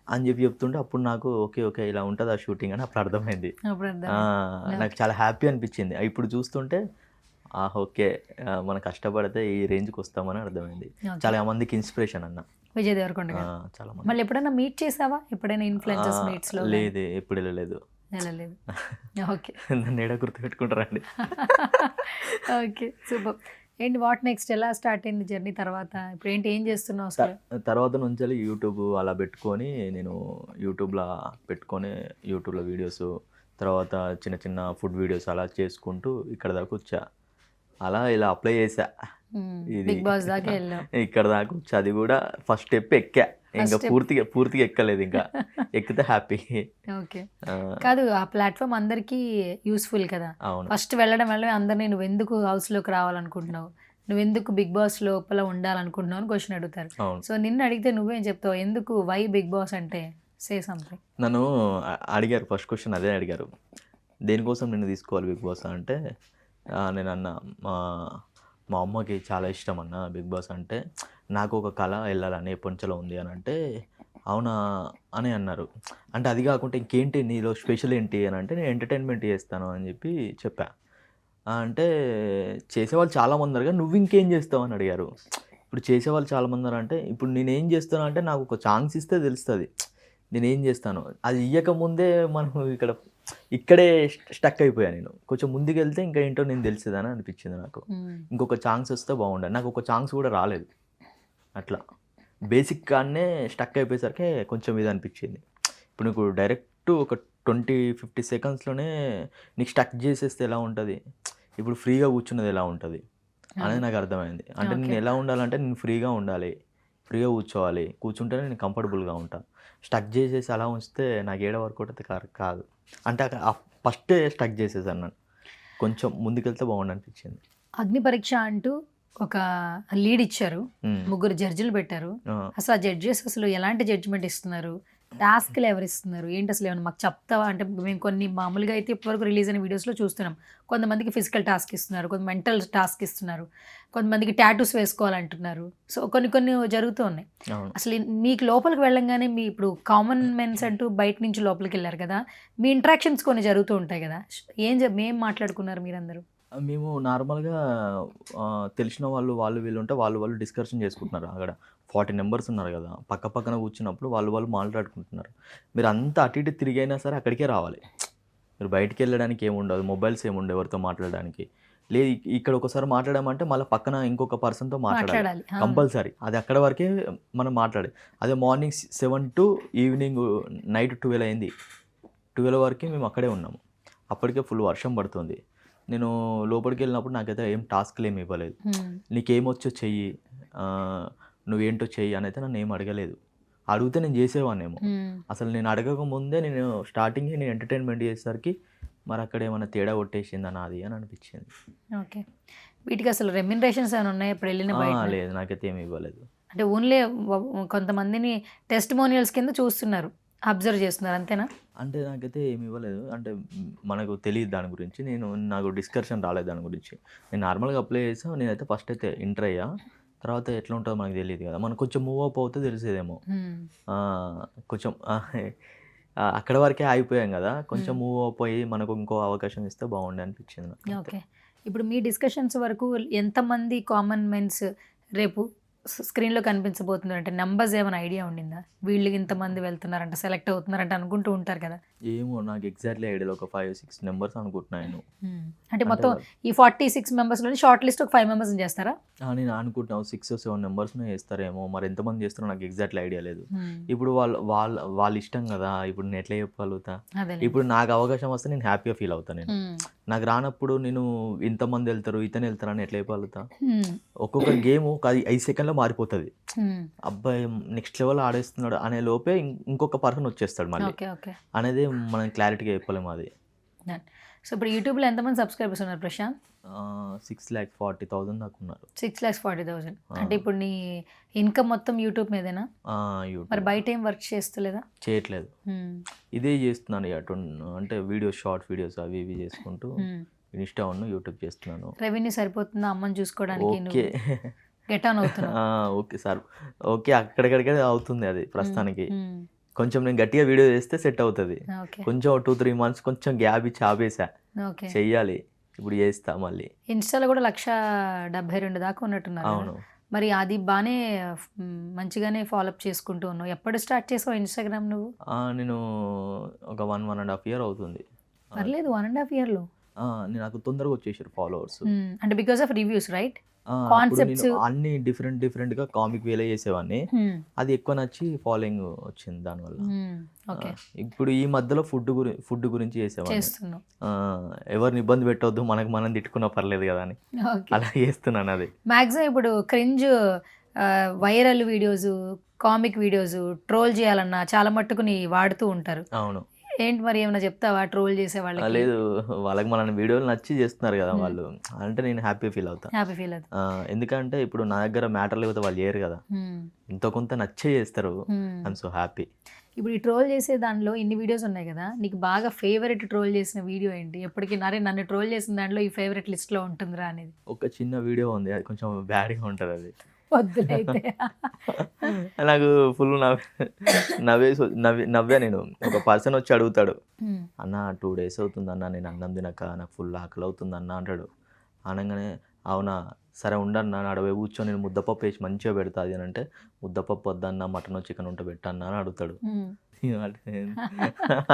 అని చెప్తుంటే అప్పుడు నాకు ఓకే ఇలా ఉంటుంది ఆ షూటింగ్ అని అప్పుడు అర్థమైంది. నాకు చాలా హ్యాపీ అనిపించింది. ఇప్పుడు చూస్తుంటే ఓకే మనం కష్టపడితే ఈ రేంజ్కి వస్తామని అర్థమైంది. చాలా మందికి ఇన్స్పిరేషన్ అన్న విజయ్ దేవరకొండ చాలా మంది. మళ్ళీ ఎప్పుడైనా మీట్ చేసావా? ఎప్పుడైనా ఇన్ఫ్లుయెన్సర్స్ మీట్స్ లో? లేదు, ఎప్పుడు వెళ్ళలేదు. ఓకే, నన్ను ఏడా గుర్తుపెట్టుకుంటారండి. Okay, super. ఏంటి వాట్ నెక్స్ట్? ఎలా స్టార్ట్ అయింది జర్నీ? తర్వాత ఇప్పుడు ఏం చేస్తున్నావు అసలు? తర్వాత నుంచి యూట్యూబ్ అలా పెట్టుకొని నేను యూట్యూబ్లో వీడియోస్, తర్వాత చిన్న ఫుడ్ వీడియోస్ అలా చేసుకుంటూ ఇక్కడ దాకా వచ్చా. ఇలా అప్లై చేసా. బిగ్ బాస్ దాకా వెళ్ళావు. ఇక్కడ దాకా వచ్చా. అది కూడా ఫస్ట్ స్టెప్ ఎక్కా, ఇంకా పూర్తిగా ఎక్కలేదు. ఇంకా ఎక్కితే హ్యాపీ. ఓకే, కాదు ఆ ప్లాట్ఫామ్ అందరికీ యూస్ఫుల్ కదా. ఫస్ట్ వెళ్ళడం అందరినీ నువ్వు ఎందుకు హౌస్లోకి రావాలనుకుంటున్నావు, నువ్వెందుకు బిగ్ బాస్ లోపల ఉండాలనుకుంటున్నావు అని క్వశ్చన్ అడుగుతారు. సో నిన్ను అడిగితే నువ్వేం చెప్తావు? ఎందుకు, వై బిగ్ బాస్ అంటే? Say something. నన్ను అడిగారు, ఫస్ట్ క్వశ్చన్ అదే అడిగారు, దేనికోసం నిన్ను తీసుకోవాలి బిగ్ బాస్ అంటే. నేను అన్న మా అమ్మకి చాలా ఇష్టం అన్న బిగ్ బాస్ అంటే, నాకు ఒక కళ వెళ్ళాలని పొంచలో ఉంది అని అంటే, అవునా అని అన్నారు. అంటే అది కాకుండా ఇంకేంటి నీలో స్పెషల్ ఏంటి అని అంటే, నేను ఎంటర్టైన్మెంట్ చేస్తాను అని చెప్పా. అంటే చేసేవాళ్ళు చాలామంది ఉన్నారు, నువ్వు ఇంకేం చేస్తావు అని అడిగారు. ఇప్పుడు చేసేవాళ్ళు చాలామంది ఉన్నారు అంటే, ఇప్పుడు నేనేం చేస్తాను అంటే నాకు ఒక ఛాన్స్ ఇస్తే తెలుస్తుంది నేనేం చేస్తాను. అది ఇవ్వకముందే మనం ఇక్కడే స్టక్ అయిపోయా. నేను కొంచెం ముందుకు వెళ్తే ఇంకా ఏంటో నేను తెలిసేదని అనిపించింది నాకు. ఇంకొక ఛాన్స్ వస్తే బాగుండదు. నాకు ఒక ఛాన్స్ కూడా రాలేదు. అట్లా బేసిక్ గానే స్టక్ అయిపోయేసరికి కొంచెం ఇది అనిపించింది. ఇప్పుడు నీకు డైరెక్ట్ ఒక 20-50 సెకండ్స్లోనే నీకు స్టక్ చేసేస్తే ఎలా ఉంటుంది, ఇప్పుడు ఫ్రీగా కూర్చున్నది ఎలా ఉంటుంది అనేది నాకు అర్థమైంది. అంటే నేను ఎలా ఉండాలంటే, నేను ఫ్రీగా ఉండాలి, ఫ్రీగా కూర్చుంటేనే నేను కంఫర్టబుల్గా ఉంటాను. స్టక్ చేసేసి అలా ఉంచితే నాకు ఏడ వరకు అయితే కాదు. అంటే ఫస్టే స్టక్ చేసేసాను నన్ను. కొంచెం ముందుకెళ్తే బాగుండు అనిపించింది. అగ్ని పరీక్ష అంటూ ఒక లీడ్ ఇచ్చారు, 3 జడ్జిలు పెట్టారు. అసలు ఆ జడ్జెస్ అసలు ఎలాంటి జడ్జిమెంట్ ఇస్తున్నారు, టాస్క్లు ఎవరు ఇస్తున్నారు, ఏంటి అసలు ఏమన్నా మాకు చెప్తావా? అంటే మేము కొన్ని మామూలుగా అయితే ఇప్పటివరకు రిలీజ్ అయిన వీడియోస్లో చూస్తున్నాం, కొంతమందికి ఫిజికల్ టాస్క్ ఇస్తున్నారు, కొంత మెంటల్ టాస్క్ ఇస్తున్నారు, కొంతమందికి టాటూస్ వేసుకోవాలంటున్నారు. సో కొన్ని జరుగుతూ ఉన్నాయి. అసలు మీకు లోపలికి వెళ్ళంగానే మీ ఇప్పుడు కామన్ మెన్స్ అంటూ బయట నుంచి లోపలికి వెళ్ళారు కదా, మీ ఇంట్రాక్షన్స్ కొన్ని జరుగుతూ ఉంటాయి కదా, ఏం మాట్లాడుకున్నారు మీరందరూ? మేము నార్మల్గా తెలిసిన వాళ్ళు వీళ్ళు ఉంటే వాళ్ళు డిస్కషన్ చేసుకుంటున్నారు. అక్కడ 40 మెంబర్స్ ఉన్నారు కదా, పక్కన కూర్చున్నప్పుడు వాళ్ళు మాట్లాడుకుంటున్నారు. మీరు అంతా అటు ఇటు తిరిగైనా సరే అక్కడికే రావాలి. మీరు బయటికి వెళ్ళడానికి ఏముండదు, మొబైల్స్ ఏముండవు ఎవరితో మాట్లాడడానికి. లేదు ఇక్కడ ఒకసారి మాట్లాడామంటే మళ్ళీ పక్కన ఇంకొక పర్సన్తో మాట్లాడాలి కంపల్సరీ. అది అక్కడ వరకే మనం మాట్లాడాలి. అదే మార్నింగ్ 7 to ఈవినింగ్ నైట్ 12 అయింది. 12 వరకు మేము అక్కడే ఉన్నాము. అప్పటికే ఫుల్ వర్షం పడుతుంది. నేను లోపలికి వెళ్ళినప్పుడు నాకైతే ఏం టాస్క్లు ఏమి ఇవ్వలేదు. నీకేమొచ్చో చెయ్యి, నువ్వేంటో చెయ్యి అని అయితే నన్ను ఏం అడగలేదు. అడిగితే నేను చేసేవాన్నేమో. అసలు నేను అడగక ముందే నేను స్టార్టింగ్ నేను ఎంటర్టైన్మెంట్ చేసేసరికి మరి అక్కడ ఏమైనా తేడా కొట్టేసిందా నాది అని అనిపించింది. ఓకే, వీటికి అసలు రెమ్యునరేషన్స్ ఏమైనా ఉన్నాయి ఇప్పుడు వెళ్ళిన? లేదు, నాకైతే ఏమి ఇవ్వలేదు. అంటే ఓన్లీ కొంతమందిని టెస్టిమోనియల్స్ కింద చూస్తున్నారు, అబ్జర్వ్ చేస్తున్నారు, అంతేనా? అంటే నాకైతే ఏమి ఇవ్వలేదు. అంటే మనకు తెలియదు దాని గురించి, నాకు డిస్కషన్ రాలేదు దాని గురించి. నేను నార్మల్గా అప్లై చేసాను. నేనైతే ఫస్ట్ అయితే ఇంటర్ అయ్యా, తర్వాత ఎట్లా ఉంటుందో మనకు తెలియదు కదా, మనకు కొంచెం మూవ్ అప్ అవుతే తెలిసేదేమో. కొంచెం అక్కడ వరకే ఆగిపోయాం కదా, కొంచెం మూవ్ అప్ అయ్యి మనకు ఇంకో అవకాశం ఇస్తే బాగుండే అనిపించింది. ఓకే, ఇప్పుడు మీ డిస్కషన్స్ వరకు ఎంతమంది కామన్ మెన్స్ రేపు స్క్రీన్లో కనిపించబోతుంది అంటే నెంబర్స్ ఏమైనా ఐడియా ఉండిందా? వీళ్ళు ఇంతమంది వెళ్తున్నారంట, సెలెక్ట్ అవుతున్నారంట అనుకుంటూ ఉంటారు కదా. ఏమో నాకు ఎగ్జాక్ట్లీ ఐడియా, ఒక 5-6 నెంబర్స్ అనుకుంటున్నాను. అంటే మొత్తం ఈ 46 మెంబర్స్లో షార్ట్ లిస్ట్ ఒక 5 మెంబర్స్ చేస్తారా? నేను అనుకుంటున్నాను 6-7 నెంబర్స్నే చేస్తారేమో, మరి ఎంతమంది చేస్తారో నాకు ఎగ్జాక్ట్లీ ఐడియా లేదు. ఇప్పుడు వాళ్ళ ఇష్టం కదా, ఇప్పుడు నేను ఎట్లా చెప్పగలుగుతా? ఇప్పుడు నాకు అవకాశం వస్తే నేను హ్యాపీగా ఫీల్ అవుతాను. నేను నాకు రానప్పుడు నేను ఇంతమంది వెళ్తారు ఇతను వెళ్తారు అని ఎట్లా చెప్పగలుగుతా? ఒక్కొక్క గేమ్ ఒక 5 సెకండ్లో మారిపోతుంది. అబ్బాయి నెక్స్ట్ లెవెల్ ఆడేస్తున్నాడు అనే లోపే ఇంకొక పర్సన్ వచ్చేస్తాడు మళ్ళీ అనేది మనం క్లారిటీగా చెప్పలేము అది. సో ఇప్పుడు యూట్యూబ్లో ఎంతమంది సబ్స్క్రైబర్స్ ఉన్నారు ప్రశాంత్? 6,40,000 దాకా ఉన్నారు. 6,40,000 అంటే ఇప్పుడు నీ ఇన్కమ్ మొత్తం యూట్యూబ్ మీదేనా? మరి బయట ఏం వర్క్ చేస్తలేదా? చేయట్లేదు, ఇదే చేస్తున్నాను ఇక. అంటే వీడియోస్, షార్ట్ వీడియోస్ అవి ఇవి చేసుకుంటూ ఇన్స్టా యూట్యూబ్ చేస్తున్నాను. రెవెన్యూ సరిపోతుందా అమ్మని చూసుకోవడానికి? ఓకే గెట్ ఆన్ అవుతున్నా? ఓకే సార్, ఓకే అక్కడికడికే అవుతుంది అది ప్రస్తుతానికి. కొంచెం నేను గట్టిగా వీడియో చేస్తే సెట్ అవుతుంది. కొంచెం 2-3 మంత్స్ కొంచెం గ్యాప్ ఇచ్చి ఆపేసా, చెయ్యాలి ఇప్పుడు చేస్తా మళ్ళీ. ఇన్స్టాలో కూడా 1,72,000 దాకా ఉన్నట్టున్నారు. అవును, మరి అది బాగానే మంచిగానే ఫాలోఅప్ చేసుకుంటూ ఉన్నావు. ఎప్పుడు స్టార్ట్ చేసావు ఇన్స్టాగ్రామ్ నువ్వు? నేను ఒక 1.5 year అవుతుంది. పర్లేదు, 1.5 yearలో నాకు తొందరగా వచ్చేసారు ఫాలోవర్స్. అంటే because of reviews right? Concepts అన్ని డిఫరెంట్ గా కామిక్ వేలో చేసేవాడిని, అది ఎక్కువ నచ్చి ఫాలోయింగ్ వచ్చింది దానివల్ల. ఇప్పుడు ఈ మధ్యలో ఫుడ్ గురించి చేసేవాడిని. ఎవరిని ఇబ్బంది పెట్టవద్దు, మనకు మనం తిట్టుకున్నా పర్లేదు కదా అని అలా చేస్తున్నాను. అది మ్యాక్సిమం ఇప్పుడు cringe viral videos, comic videos troll చేయాలన్నా చాలా మట్టుకు నీ వాడుతూ ఉంటారు. అవును, ఏంటి మరి ఏమైనా చెప్తావా ట్రోల్ చేసే వాళ్ళకి? లేదు, వాళ్ళకి మన వీడియోలు నచ్చి చేస్తున్నారు కదా వాళ్ళు, అంటే నేను హ్యాపీ ఫీల్ అవుతా. ఎందుకంటే ఇప్పుడు నా దగ్గర మ్యాటర్ లేకపోతే వాళ్ళు చేయరు కదా, ఎంతో కొంత నచ్చే చేస్తారు. I'm so happy. ఇప్పుడు ఈ ట్రోల్ చేసే దానిలో ఇన్ని వీడియోస్ ఉన్నాయి కదా, నీకు బాగా ఫేవరెట్ ట్రోల్ చేసిన వీడియో ఏంటి? ఎప్పటికీ నన్ను ట్రోల్ చేసిన దాంట్లో ఈ ఫేవరెట్ లిస్ట్లో ఉంటుందిరా అనేది ఒక చిన్న వీడియో ఉంది, అది కొంచెం బ్యాడ్గా ఉంటుంది. అది వద్దులైతే. నాకు ఫుల్ నవ్వా నేను. ఒక పర్సన్ వచ్చి అడుగుతాడు, అన్న 2 days అవుతుంది అన్న నేను అన్నం తినక, నాకు ఫుల్ ఆకలి అవుతుంది అన్న అంటాడు. అనగానే అవునా సరే ఉండన్నా అడవి కూర్చొని నేను ముద్దపప్పు వేసి మంచిగా పెడతా అది అని అంటే, ముద్దపప్పు వద్దన్న మటన్ చికెన్ ఉంటే పెట్టన్నా అని అడుగుతాడు.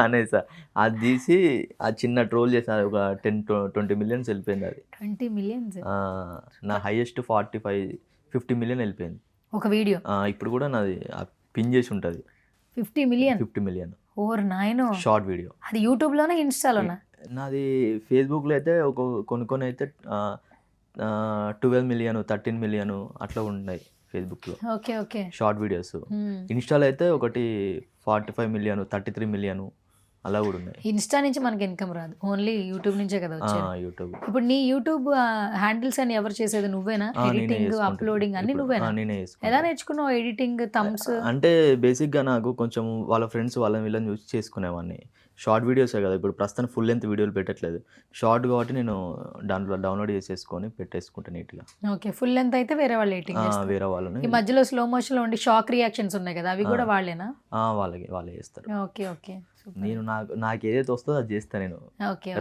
అనేసా అది తీసి ఆ చిన్న ట్రోల్ చేసిన ఒక 10-20 millions వెళ్ళిపోయింది. అది 20 millions నా హైయెస్ట్ 45-50 million వెళ్ళిపోయింది ఒక వీడియో. ఇప్పుడు కూడా నాది పిన్ చేసి ఉంటుంది 50 million. ఓర్ నాయనో, షార్ట్ వీడియో. అది యూట్యూబ్లోనా ఇన్స్టాలోనా? నాది ఫేస్బుక్లో అయితే కొన్ని అయితే 12 million 13 million అట్లా ఉన్నాయి ఫేస్బుక్లో. Okay okay, short videos. ఇన్స్టాలో అయితే ఒకటి 45 million 33 million అలా కూడా ఉన్నాయి. ఇన్స్టా నుంచి మనకి ఇన్కమ్ రాదు, ఓన్లీ యూట్యూబ్ నుంచే కదా వచ్చేది. యూట్యూబ్. ఇప్పుడు నీ యూట్యూబ్ హ్యాండిల్స్ అని ఎవరు చేసేది? నువ్వేనా? ఎడిటింగ్, అప్లోడింగ్ అన్ని నువ్వేనా? నేనే. ఎలా నేర్చుకున్నావు ఎడిటింగ్, థంబ్స్? అంటే బేసిక్గా నాకు కొంచెం వాళ్ళ ఫ్రెండ్స్ వాళ్ళని వీళ్ళని చూసి చేసుకునేవాడిని. షార్ట్ వీడియోసే కదా, ఇప్పుడు ప్రస్తుతం ఫుల్ లెంత్ వీడియోలు పెట్టట్లేదు, షార్ట్ కాబట్టి నేను దాంట్లో డౌన్లోడ్ చేసేసుకొని పెట్టేసుకుంటాను నీట్గా. ఓకే, ఫుల్ లెంత్ అయితే వేరే వాళ్ళు ఎడిటింగ్ చేస్తారు. వేరే వాళ్ళని. ఈ మధ్యలో స్లో మోషన్లో ఉండి షాక్ రియాక్షన్స్ ఉన్నాయి కదా, అవి కూడా వాళ్ళేనా? వాళ్ళే చేస్తారు. ఓకే ఓకే, నేను నాకు ఏదైతే వస్తుందో అది చేస్తాను నేను.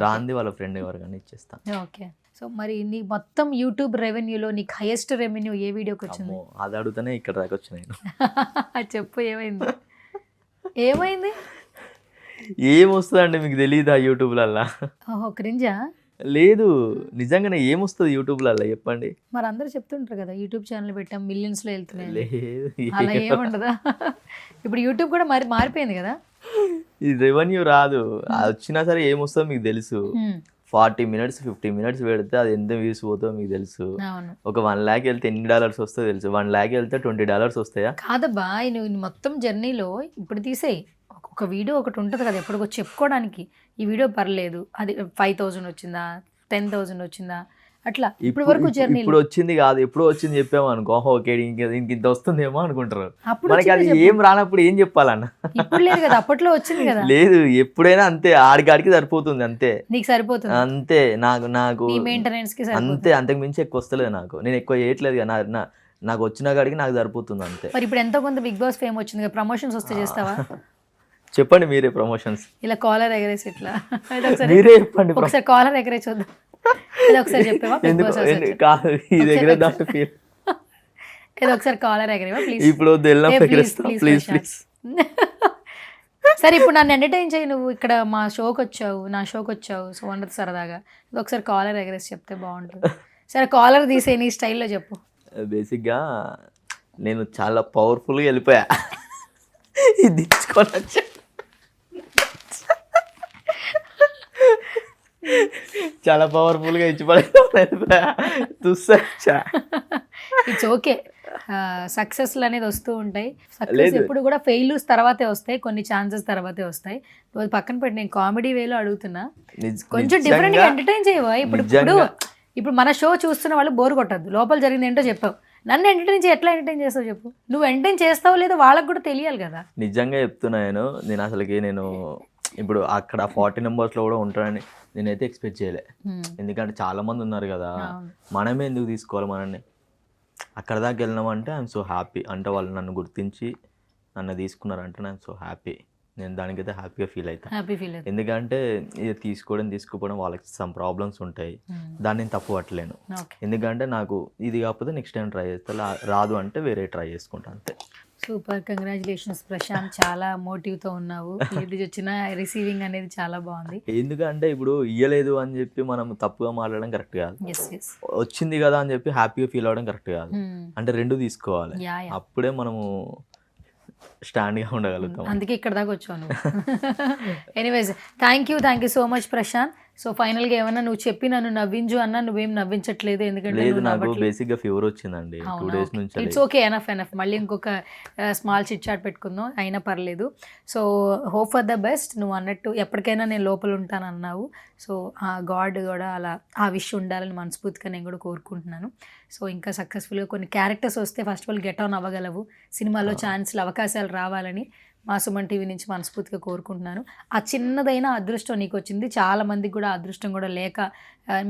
రాంది వాళ్ళ ఫ్రెండ్ ఎవరికైనా ఇచ్చేస్తాను. ఓకే. సో మరి నీ మొత్తం యూట్యూబ్ రెవెన్యూలో నీకు హైయెస్ట్ రెవెన్యూ ఏ వీడియోకి వచ్చింది? అది అడుగుతానే ఇక్కడ దాకా వచ్చిన నేను. చెప్పు, ఏమైంది? ఏమొస్తుందండి మీకు తెలియదా యూట్యూబ్లల్లా? ఓహో, క్రింజా? లేదు, నిజంగానే ఏమొస్తుంది యూట్యూబ్లల్లా చెప్పండి. మరి అందరూ చెప్తుంటారు కదా యూట్యూబ్ ఛానల్ పెట్టాం మిలియన్స్లో వెళ్తున్నాయి. లేదు, అలా ఏముండదా? ఇప్పుడు యూట్యూబ్ కూడా మారిపోయింది కదా. ఇది రెవెన్యూ రాదు, అది వచ్చినా సరే ఏమొస్తుందో మీకు తెలుసు. 40 minutes 50 minutes పెడితే అది ఎంత వ్యూస్ పోతుందో మీకు తెలుసు. ఒక 1 lakh వెళ్తే $ఎన్ని వస్తుందో తెలుసు. 1 lakh వెళ్తే $20 వస్తాయా? కాదబ్బా, నువ్వు మొత్తం జర్నీలో ఇప్పుడు తీసేయి, ఒక వీడియో ఒకటి ఉంటుంది కదా ఎప్పటికో చెప్పుకోవడానికి, ఈ వీడియో పర్లేదు, అది 5,000 వచ్చిందా 10,000 వచ్చిందా అట్లా. ఇప్పుడు వరకు జర్నీ ఇప్పుడు వచ్చింది కాదు, ఎప్పుడు వచ్చింది చెప్పాము అనుకో, ఓకే ఇంత వస్తుందేమో అనుకుంటారు. మనకి అది ఏం రానప్పుడు ఏం చెప్పాలన్న? ఇప్పుడు లేదు కదా, అప్పట్లో వచ్చింది కదా. లేదు, ఎప్పుడైనా అంతే, ఆడికాడికి సరిపోతుంది అంతే. నీకు సరిపోతుంది అంతే, నాకు మెయింటెనెన్స్ కి అంతే, అంతకు మించి ఎక్కువ వస్తలేదు నాకు. నేను ఎక్కువ చేయట్లేదు కదా, నాకు వచ్చిన కాడికి నాకు సరిపోతుంది అంతే. మరి ఇప్పుడు ఎంతో కొంత బిగ్ బాస్ ఫేమ్ వచ్చింది కదా, ప్రమోషన్స్ వస్తే చేస్తావా? చెప్పండి మీరే ప్రమోషన్స్. ఇలా కాలర్ ఎగరేసి ఇట్లా మీరే చెప్పండి. ఒకసారి కాలర్ ఎగరేసి వద్దాం, ఒకసారి చెప్పావా? కాదు, ఈ దగ్గర ఏదో ఒకసారి కాలర్ ఎగరేవా ప్లీజ్. ఇప్పుడు ప్లీజ్ ప్లీజ్. సరే ఇప్పుడు నన్ను ఎంటర్టైన్ చేయి, నువ్వు ఇక్కడ మా షోకి వచ్చావు, నా షోకి వచ్చావు, సో ఉండదు సరదాగా ఇది ఒకసారి కాలర్ ఎగరేసి చెప్తే బాగుంటుంది. సరే కాలర్ తీసే నీ స్టైల్లో చెప్పు. బేసిక్గా నేను చాలా పవర్ఫుల్గా వెళ్ళిపోయా, ఇది దించుకొని వచ్చా. చాలా పవర్ఫుల్గా వెళ్ళిపోయా తుస్సా. ఇట్స్ ఓకే, సక్సెస్లు అనేది వస్తూ ఉంటాయి. సక్సెస్ ఎప్పుడు కూడా ఫెయిల్యూర్స్ తర్వాతే వస్తాయి, కొన్ని ఛాన్సెస్ తర్వాతే వస్తాయి. అది పక్కన పెట్టి నేను కామెడీ వేలో అడుగుతున్నా, కొంచెం డిఫరెంట్ గా ఎంటర్టైన్ చేయవా. ఇప్పుడు మన షో చూస్తున్న వాళ్ళు బోర్ కొట్టద్దు, లోపల జరిగింది ఏంటో చెప్పావు, నన్ను ఎంటర్టైన్ ఎట్లా ఎంటర్టైన్ చేస్తావు చెప్పు. నువ్వు ఎంటర్టైన్ చేస్తావో లేదో వాళ్ళకి కూడా తెలియాలి కదా. నిజంగా చెప్తున్నా, నేను అసలుకి నేను ఇప్పుడు అక్కడ 40 numbers లో కూడా ఉంటానని నేనైతే ఎక్స్పెక్ట్ చేయలే. ఎందుకంటే చాలా మంది ఉన్నారు కదా, మనమే ఎందుకు తీసుకోవాలి మనల్ని. అక్కడ దాకా వెళ్ళినామంటే ఐఎమ్ సో హ్యాపీ. అంటే వాళ్ళు నన్ను గుర్తించి నన్ను తీసుకున్నారంటే ఐఎమ్ సో హ్యాపీ. నేను దానికైతే హ్యాపీగా ఫీల్ అవుతాను. ఎందుకంటే ఇది తీసుకుపోవడం వాళ్ళకి సమ్ ప్రాబ్లమ్స్ ఉంటాయి, దాన్ని నేను తప్పు పట్టలేను. ఎందుకంటే నాకు ఇది కాకపోతే నెక్స్ట్ టైం ట్రై చేస్తా, రాదు అంటే వేరే ట్రై చేసుకుంటాను అంతే. సూపర్, కంగ్రాచులేషన్స్ ప్రశాంత్, చాలా మోటివ్తో ఉన్నావు. ఏది వచ్చినా రిసీవింగ్ అనేది చాలా బాగుంది. ఎందుకంటే ఇప్పుడు ఇయ్యలేదు అని చెప్పి మనం తప్పుగా మాట్లాడడం కరెక్ట్ కాదు, వచ్చింది కదా అని చెప్పి హ్యాపీగా ఫీల్ అవ్వడం కరెక్ట్ కాదు. అంటే రెండు తీసుకోవాలి, అప్పుడే మనము స్టాండ్గా ఉండగలుగుతాం. అందుకే ఇక్కడ దాకా వచ్చాను. Anyways thank you so much Prashanth. So ఫైనల్గా ఏమన్నా నువ్వు చెప్పి నన్ను నవ్వించు అన్నా నువ్వేం నవ్వించట్లేదు, ఎందుకంటే నాకు బేసిక్గా ఫీవర్ వచ్చిందండి 2 days నుంచి. It's okay, enough. మళ్ళీ ఇంకొక స్మాల్ చిట్ చాట్ పెట్టుకుందాం, అయినా పర్లేదు. So hope for the best. నువ్వు అన్నట్టు ఎప్పటికైనా నేను లోపల ఉంటాను అన్నావు, సో ఆ గాడ్ కూడా అలా ఆ విష్ ఉండాలని మనస్ఫూర్తిగా నేను కూడా కోరుకుంటున్నాను. సో ఇంకా సక్సెస్ఫుల్గా కొన్ని క్యారెక్టర్స్ వస్తే first of all get on అవ్వగలవు, సినిమాలో ఛాన్స్లు అవకాశాలు రావాలని మా సుమన్ టీవీ నుంచి మనస్ఫూర్తిగా కోరుకుంటున్నాను. ఆ చిన్నదైన అదృష్టం నీకు వచ్చింది, చాలా మందికి కూడా అదృష్టం కూడా లేక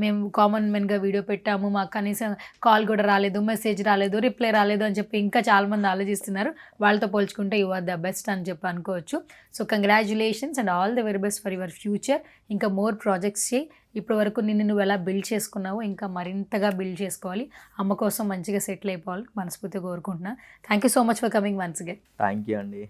మేము కామన్ మెన్గా వీడియో పెట్టాము, మాకు కనీసం కాల్ కూడా రాలేదు, మెసేజ్ రాలేదు, రిప్లై రాలేదు అని చెప్పి ఇంకా చాలామంది ఆలోచిస్తున్నారు. వాళ్ళతో పోల్చుకుంటే యు ఆర్ ద బెస్ట్ అని చెప్పి అనుకోవచ్చు. So congratulations and all the very best for your future. ఇంకా మోర్ ప్రాజెక్ట్స్ చేయి. ఇప్పటి వరకు నువ్వు ఎలా బిల్డ్ చేసుకున్నావో ఇంకా మరింతగా బిల్డ్ చేసుకోవాలి, అమ్మ కోసం మంచిగా సెటిల్ అయిపోవాలి మనస్ఫూర్తిగా కోరుకుంటున్నా. Thank you so much for coming once again. Thank you అండి.